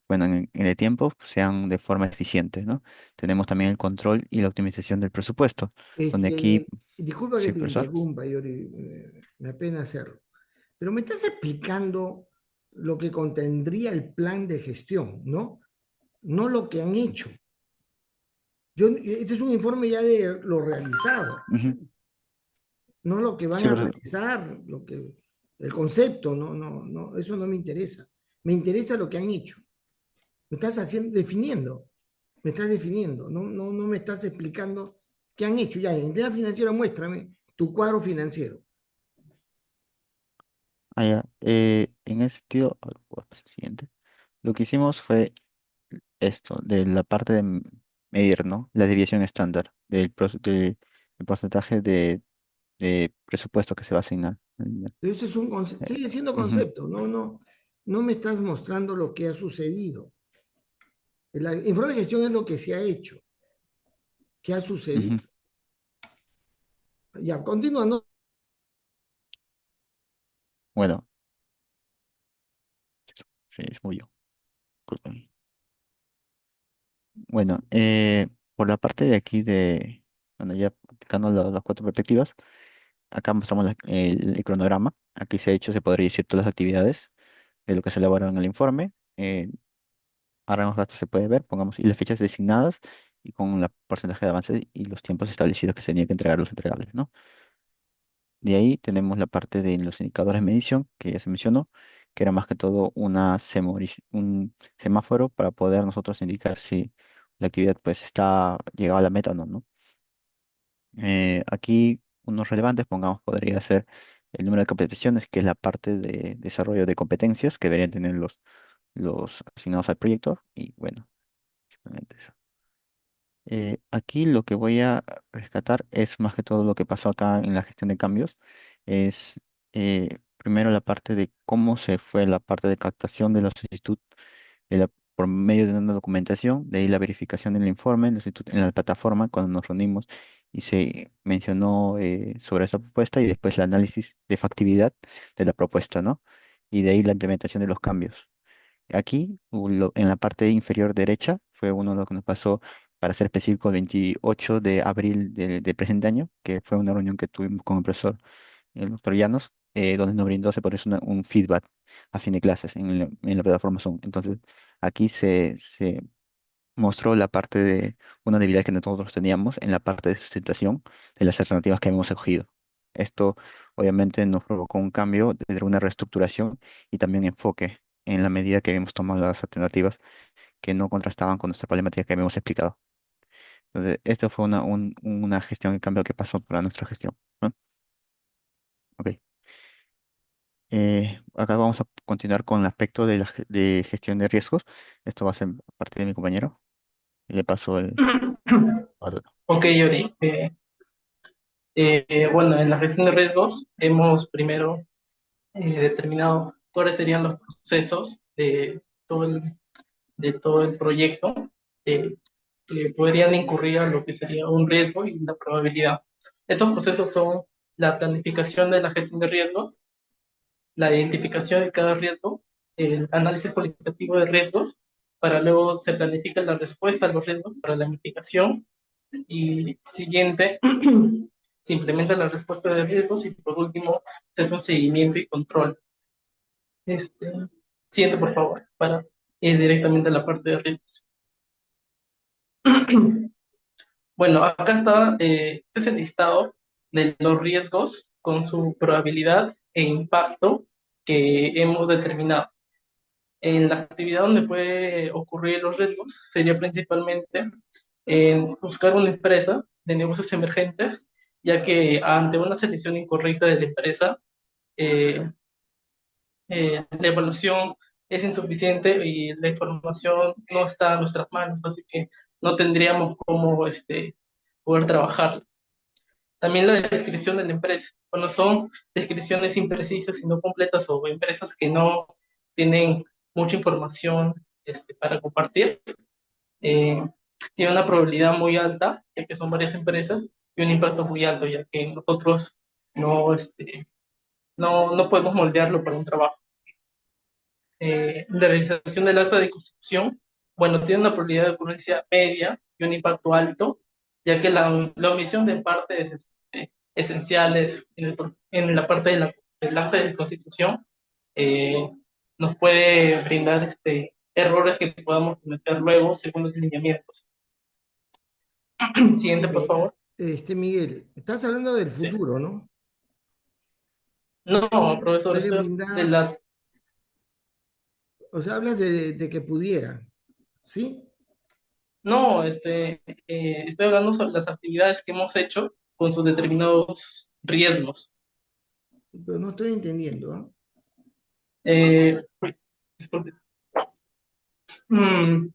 E: bueno, en el tiempo sean de forma eficiente, ¿no? Tenemos también el control y la optimización del presupuesto, donde aquí,
A: Disculpa que
E: sí,
A: te
E: profesor.
A: interrumpa, Yori, me apena hacerlo, pero me estás explicando lo que contendría el plan de gestión, ¿no? No lo que han hecho. Este es un informe ya de lo realizado,
E: Ujú.
A: no lo que van
E: Sí,
A: a
E: profesor.
A: realizar, el concepto, no, eso no me interesa. Me interesa lo que han hecho. Me estás definiendo. Me estás definiendo. No me estás explicando qué han hecho. Ya, en entidad financiera, muéstrame tu cuadro financiero.
E: Ah, ya. En este sentido, a ver, voy a pasar al siguiente. Lo que hicimos fue esto, de la parte de medir, ¿no? La desviación estándar del porcentaje de presupuesto que se va a asignar.
A: Pero eso es un concepto.
E: Eh,
A: Sigue siendo
E: Ujú,
A: concepto. No me estás mostrando lo que ha sucedido. El informe de gestión es lo que se ha hecho. ¿Qué ha
E: ujú.
A: sucedido? Ya, continuando.
E: Bueno, sí, es muy yo. Disculpen. Bueno, por la parte de aquí bueno, ya aplicando las cuatro perspectivas, acá mostramos el cronograma. Aquí se ha hecho, se podría decir, todas las actividades de lo que se elaboró en el informe. Ahora en los gastos se puede ver, pongamos, y las fechas designadas y con el porcentaje de avance y los tiempos establecidos que se tenían que entregar los entregables, ¿no? De ahí tenemos la parte de los indicadores de medición, que ya se mencionó, que era más que todo un semáforo para poder nosotros indicar si la actividad pues está llegada a la meta o no, ¿no? Aquí unos relevantes, pongamos, podría ser el número de competiciones, que es la parte de desarrollo de competencias que deberían tener los asignados al proyecto, y bueno, simplemente eso. Aquí lo que voy a rescatar es más que todo lo que pasó acá en la gestión de cambios. Es primero la parte de cómo se fue la parte de captación de la solicitud por medio de una documentación, de ahí la verificación del informe en la plataforma cuando nos reunimos y se mencionó sobre esa propuesta y después el análisis de factibilidad de la propuesta, ¿no? Y de ahí la implementación de los cambios. Aquí, en la parte inferior derecha, fue uno de lo que nos pasó, para ser específico, el 28 de abril del presente año, que fue una reunión que tuvimos con el profesor, el doctor Llanos, donde nos brindó, se por eso, un feedback a fin de clases en la plataforma Zoom. Entonces, aquí se mostró la parte de una debilidad que nosotros teníamos en la parte de sustentación de las alternativas que habíamos escogido. Esto obviamente nos provocó un cambio de una reestructuración y también enfoque en la medida que habíamos tomado las alternativas que no contrastaban con nuestra problemática que habíamos explicado. Entonces, esto fue una gestión de cambio que pasó para nuestra gestión, ¿no? Ok. Acá vamos a continuar con el aspecto de gestión de riesgos. Esto va a ser a partir de mi compañero. Y le paso el batuta.
D: Ok, Yori. Bueno, en la gestión de riesgos hemos primero determinado cuáles serían los procesos de todo el proyecto eh, que podrían incurrir a lo que sería un riesgo y la probabilidad. Estos procesos son la planificación de la gestión de riesgos, la identificación de cada riesgo, el análisis cualitativo de riesgos, para luego se planifica la respuesta a los riesgos para la mitigación y siguiente, se implementa la respuesta de riesgos y por último se hace un seguimiento y control. Este, siguiente, por favor, para ir directamente a la parte de riesgos. Bueno, acá está, este es el listado de los riesgos con su probabilidad e impacto que hemos determinado. En la actividad donde puede ocurrir los riesgos sería principalmente en buscar una empresa de negocios emergentes, ya que ante una selección incorrecta de la empresa, eh, la evaluación es insuficiente y la información no está en nuestras manos, así que no tendríamos cómo poder trabajar. También la descripción de la empresa. Cuando son descripciones imprecisas y no completas o empresas que no tienen mucha información para compartir, eh, tiene una probabilidad muy alta, ya que son varias empresas, y un impacto muy alto, ya que nosotros no, no podemos moldearlo para un trabajo. La realización del acta de constitución, bueno, tiene una probabilidad de ocurrencia media y un impacto alto, ya que la omisión de partes esenciales en la parte del acta de constitución eh, nos puede brindar errores que podamos cometer luego según los lineamientos. Siguiente, por
A: Dime,
D: favor.
A: Miguel, estás hablando del
D: Sí.
A: futuro, ¿no?
D: No, profesor,
A: Puede
D: esto de
A: brindar,
D: las...
A: O sea, hablas de que pudiera, ¿sí?
D: No, estoy hablando sobre las actividades que hemos hecho con sus determinados riesgos.
A: Pero no estoy entendiendo, ¿ah?
D: Eh, disculpe. Mm,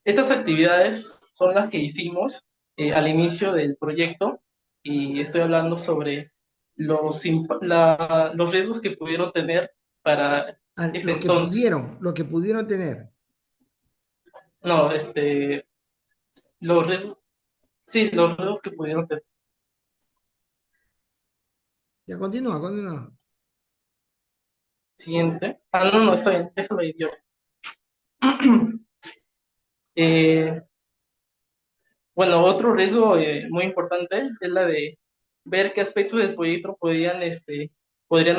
D: Estas actividades son las que hicimos al inicio del proyecto y estoy hablando sobre los riesgos que pudieron tener para ese entonces.
A: Lo que pudieron tener.
D: No, los riesgos, sí, los riesgos que pudieron tener.
A: Ya continúa, continúa.
D: Siguiente. Ah, no, no, está bien, déjalo ahí yo. Eh, bueno, otro riesgo muy importante es la de ver qué aspectos del proyecto podrían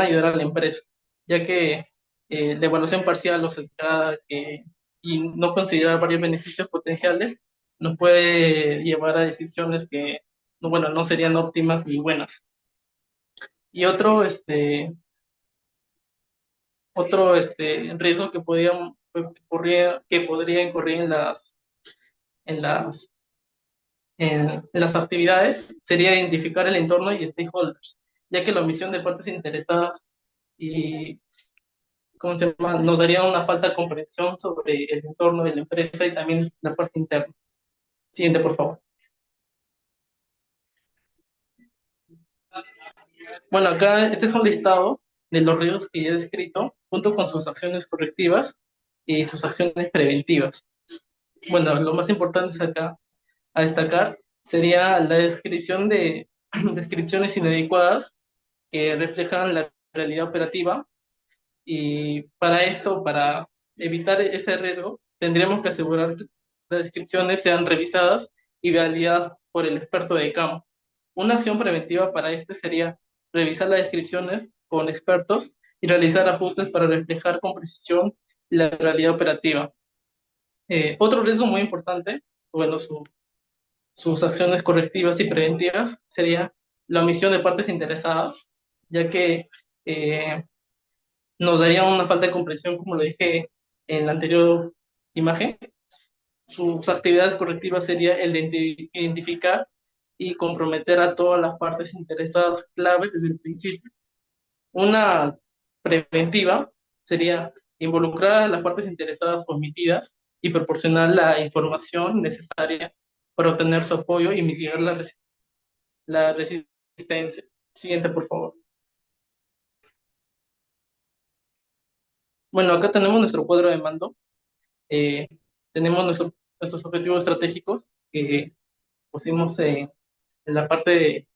D: ayudar a la empresa, ya que la evaluación parcial o sesgada y no considerar varios beneficios potenciales nos puede llevar a decisiones que, no, bueno, no serían óptimas ni buenas. Y otro riesgo que podría incurrir en las en las actividades sería identificar el entorno y stakeholders, ya que la omisión de partes interesadas y, ¿cómo se llama?, nos daría una falta de comprensión sobre el entorno de la empresa y también la parte interna. Siguiente, por favor. Bueno, acá este es un listado de los riesgos que ya he descrito, junto con sus acciones correctivas y sus acciones preventivas. Bueno, lo más importante es acá a destacar sería la descripción de descripciones inadecuadas que reflejan la realidad operativa y para esto, para evitar este riesgo, tendríamos que asegurar que las descripciones sean revisadas y validadas por el experto de campo. Una acción preventiva para este sería revisar las descripciones con expertos y realizar ajustes para reflejar con precisión la realidad operativa. Otro riesgo muy importante, bueno, sus acciones correctivas y preventivas sería la omisión de partes interesadas, ya que eh, nos daría una falta de comprensión, como lo dije en la anterior imagen. Sus actividades correctivas sería el de identificar y comprometer a todas las partes interesadas clave desde el principio. Una preventiva sería involucrar a las partes interesadas omitidas y proporcionar la información necesaria para obtener su apoyo y mitigar la resistencia. Siguiente, por favor. Bueno, acá tenemos nuestro cuadro de mando. Eh, tenemos nuestros objetivos estratégicos que pusimos en la parte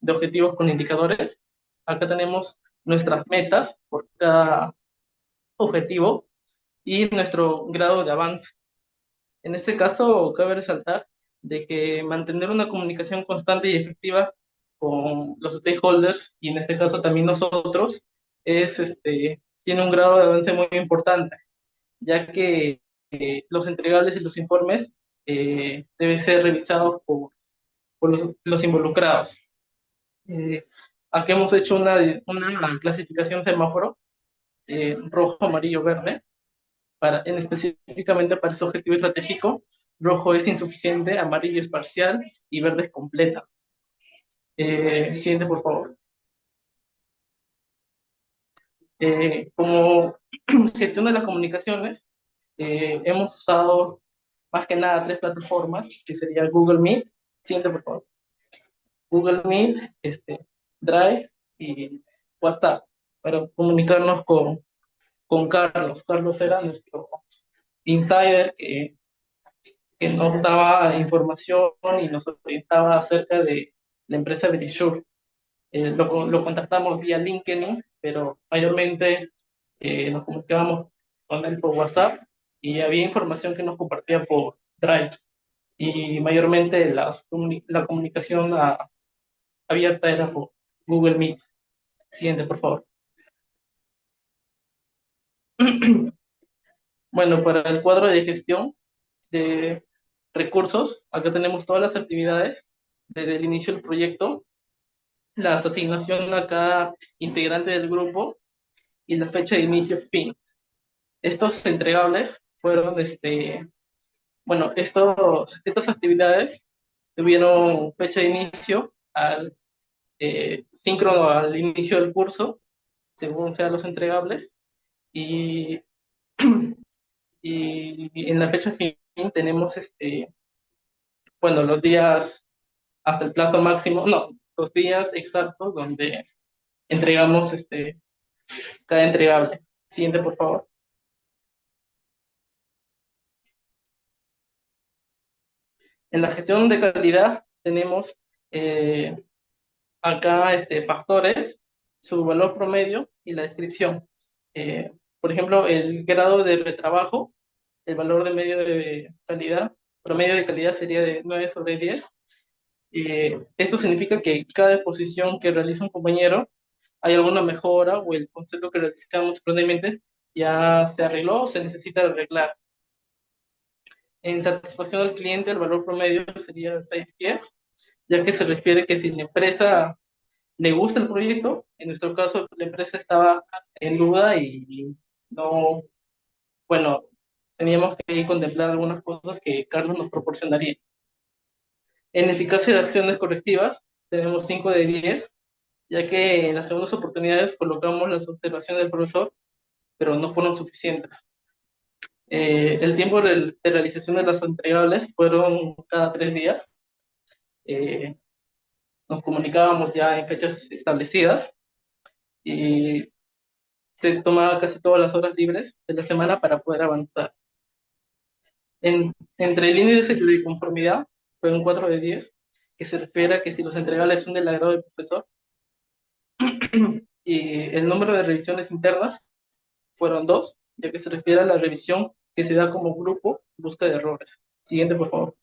D: de objetivos con indicadores. Acá tenemos nuestras metas por cada objetivo y nuestro grado de avance. En este caso, cabe resaltar de que mantener una comunicación constante y efectiva con los stakeholders, y en este caso también nosotros, tiene un grado de avance muy importante, ya que los entregables y los informes deben ser revisados por los involucrados. Aquí hemos hecho una clasificación semáforo, rojo, amarillo, verde, específicamente para ese objetivo estratégico. Rojo es insuficiente, amarillo es parcial y verde es completa. Siguiente, por favor. Como gestión de las comunicaciones, hemos usado más que nada tres plataformas, que sería Google Meet. Siguiente, por favor. Google Meet, Drive y WhatsApp, para comunicarnos con Carlos. Carlos era nuestro insider que nos daba información y nos orientaba acerca de la empresa Verisure. Lo contactamos vía LinkedIn, pero mayormente nos comunicábamos con él por WhatsApp y había información que nos compartía por Drive. Y mayormente la comunicación abierta era por Google Meet. Siguiente, por favor. Bueno, para el cuadro de gestión de recursos, acá tenemos todas las actividades desde el inicio del proyecto, las asignaciones a cada integrante del grupo y la fecha de inicio-fin. Estos entregables fueron, bueno, estas actividades tuvieron fecha de inicio síncrono al inicio del curso, según sean los entregables, y, y en la fecha fin tenemos, bueno, los días hasta el plazo máximo, no, los días exactos donde entregamos cada entregable. Siguiente, por favor. En la gestión de calidad tenemos eh, acá factores, su valor promedio y la descripción. Por ejemplo, el grado de retrabajo, el valor de medio de calidad, promedio de calidad sería de 9/10. Esto significa que cada exposición que realiza un compañero, hay alguna mejora o el concepto que realizamos previamente ya se arregló o se necesita arreglar. En satisfacción al cliente, el valor promedio sería 6/10, ya que se refiere que si la empresa le gusta el proyecto, en nuestro caso la empresa estaba en duda y no, bueno, teníamos que contemplar algunas cosas que Carlos nos proporcionaría. En eficacia de acciones correctivas, tenemos 5/10, ya que en las segundas oportunidades colocamos las observaciones del profesor, pero no fueron suficientes. El tiempo de realización de las entregables fueron cada 3 días. Eh, Nos comunicábamos ya en fechas establecidas y se tomaba casi todas las horas libres de la semana para poder avanzar. Entre el índice de conformidad fue un 4/10, que se refiere a que si los entregables son del agrado del profesor, y el número de revisiones internas fueron 2, ya que se refiere a la revisión que se da como grupo en busca de errores. Siguiente, por favor.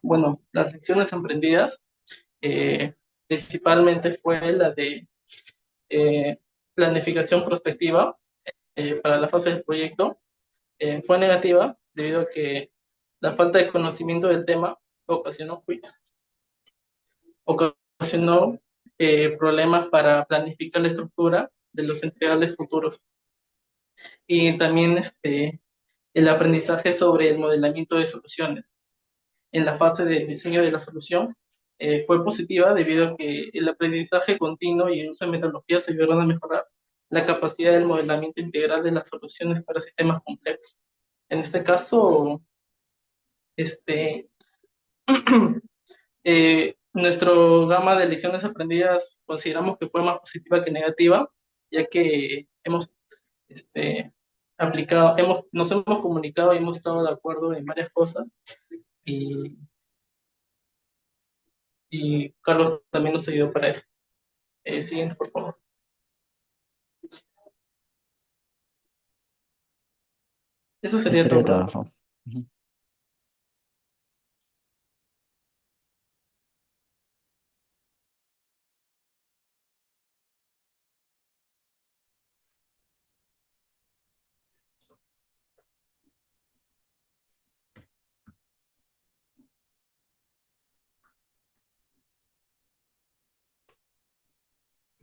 D: Bueno, las lecciones aprendidas principalmente fue la de eh, planificación prospectiva para la fase del proyecto. Fue negativa debido a que la falta de conocimiento del tema ocasionó quiz, ocasionó problemas para planificar la estructura de los entregables futuros y también el aprendizaje sobre el modelamiento de soluciones. En la fase del diseño de la solución fue positiva debido a que el aprendizaje continuo y el uso de metodologías ayudaron a mejorar la capacidad del modelamiento integral de las soluciones para sistemas complejos. En este caso, este, nuestro gama de lecciones aprendidas consideramos que fue más positiva que negativa, ya que hemos aplicado, nos hemos comunicado y hemos estado de acuerdo en varias cosas y, y Carlos también nos ayudó para eso. Siguiente, por favor. Eso
E: Eso
D: sería
E: sería
D: todo,
E: todo,
D: ¿verdad?
E: ¿no? Ujú.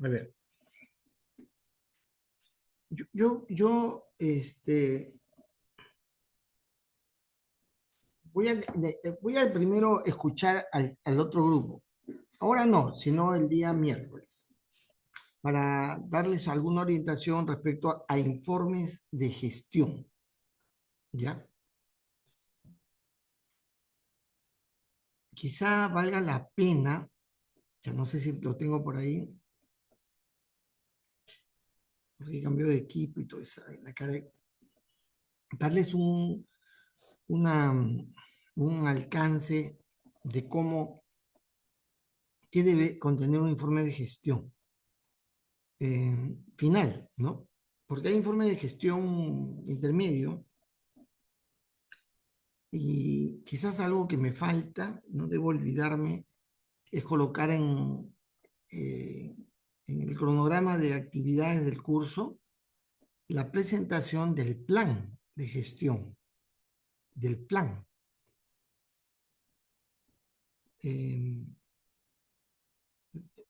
A: A ver, voy a primero escuchar al otro grupo. Ahora no, sino el día miércoles, para darles alguna orientación respecto a informes de gestión. ¿Ya? Quizá valga la pena, ya no sé si lo tengo por ahí, porque cambió de equipo y todo eso, darles un alcance de cómo, qué debe contener un informe de gestión final, ¿no? Porque hay informe de gestión intermedio y quizás algo que me falta, no debo olvidarme, es colocar eh, en el cronograma de actividades del curso la presentación del plan de gestión, del plan.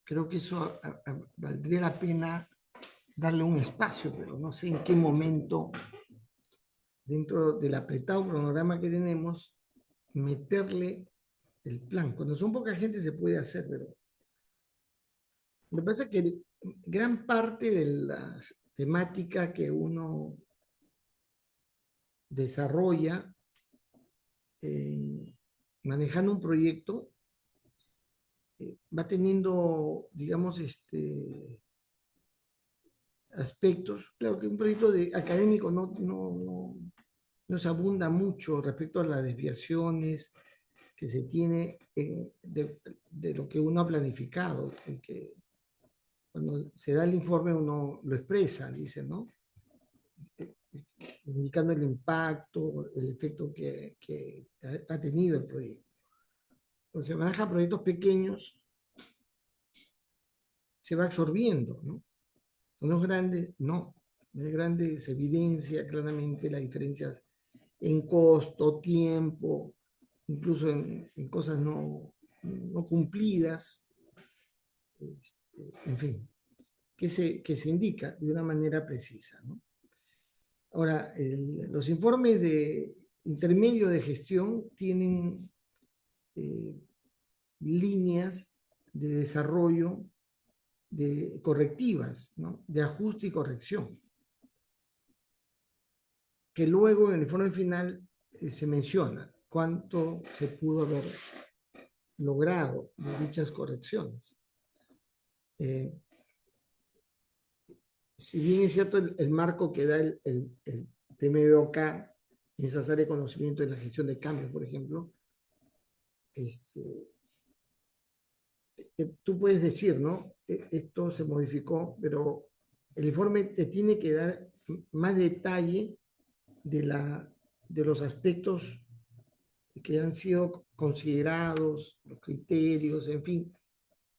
A: Creo que eso valdría la pena darle un espacio, pero no sé en qué momento, dentro del apretado cronograma que tenemos, meterle el plan. Cuando son poca gente se puede hacer, pero me parece que gran parte de la temática que uno desarrolla manejando un proyecto va teniendo, digamos, aspectos. Claro que un proyecto académico no se abunda mucho respecto a las desviaciones que se tiene de lo que uno ha planificado, porque cuando se da el informe uno lo expresa, dice, ¿no? Indicando el impacto, el efecto que ha tenido el proyecto. Cuando se maneja proyectos pequeños, se va absorbiendo, ¿no? Con los grandes, no. Los grandes se evidencia claramente las diferencias en costo, tiempo, incluso en cosas no cumplidas, en fin, que se indica de una manera precisa, ¿no? Ahora, los informes de intermedio de gestión tienen líneas de desarrollo de correctivas, ¿no? De ajuste y corrección, que luego en el informe final se menciona cuánto se pudo haber logrado de dichas correcciones. Si bien es cierto el marco que da el PMBOK, esas áreas de conocimiento en la gestión de cambios, por ejemplo, tú puedes decir, ¿no? Esto se modificó, pero el informe te tiene que dar más detalle de los aspectos que han sido considerados, los criterios, en fin,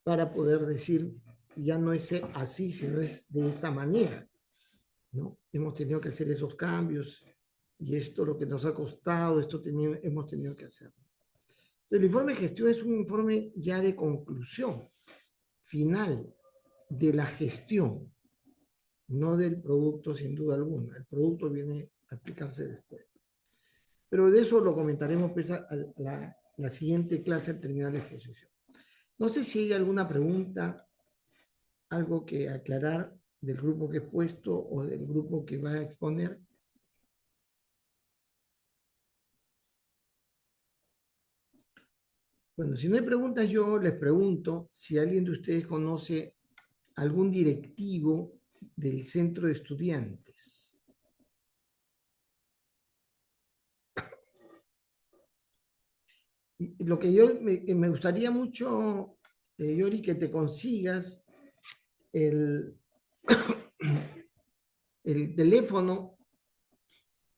A: para poder decir, ya no es así, sino es de esta manera, ¿no? Hemos tenido que hacer esos cambios y esto lo que nos ha costado, hemos tenido que hacer. El informe de gestión es un informe ya de conclusión final de la gestión, no del producto sin duda alguna. El producto viene a aplicarse después. Pero de eso lo comentaremos pues, a la siguiente clase al terminar la exposición. No sé si hay alguna pregunta, algo que aclarar del grupo que he puesto o del grupo que va a exponer. Bueno, si no hay preguntas, yo les pregunto si alguien de ustedes conoce algún directivo del centro de estudiantes. Y lo que me gustaría mucho, Yori, que te consigas el, el teléfono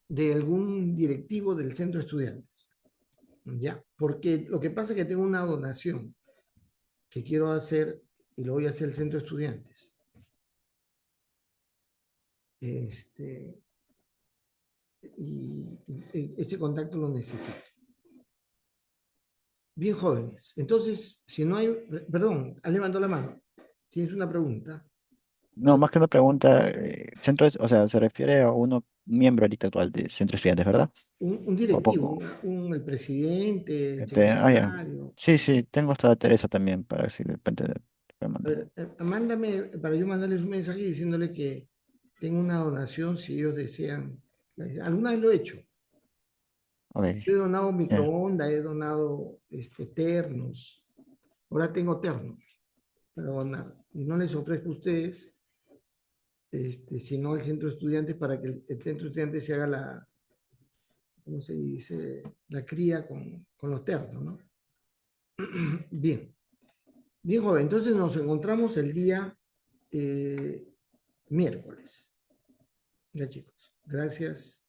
A: de algún directivo del centro de estudiantes. ¿Ya? Porque lo que pasa es que tengo una donación que quiero hacer y lo voy a hacer al centro de estudiantes. Y ese contacto lo necesito. Bien jóvenes. Entonces, si no hay, perdón, has levantado la mano. ¿Tienes una pregunta?
E: No, más que una pregunta, o sea, se refiere a uno miembro ahorita actual de Centro de Estudiantes, ¿verdad?
A: Un
E: ¿O a
A: directivo,
E: poco?
A: el presidente, el
E: Ya.
A: secretario.
E: Sí, sí, tengo hasta Teresa también para si de repente le puede
A: A
E: mandar.
A: ver, mándame para yo mandarles un mensaje diciéndole que tengo una donación si ellos desean. Alguna vez lo he hecho.
E: Ok,
A: He donado
E: ya.
A: microondas, he donado ternos. Ahora tengo ternos para donar. Y no les ofrezco a ustedes, sino al centro de estudiantes para que el centro de estudiantes se haga ¿cómo se dice? La cría con los ternos, ¿no? Bien, bien joven. Entonces nos encontramos el día miércoles. Ya chicos, gracias.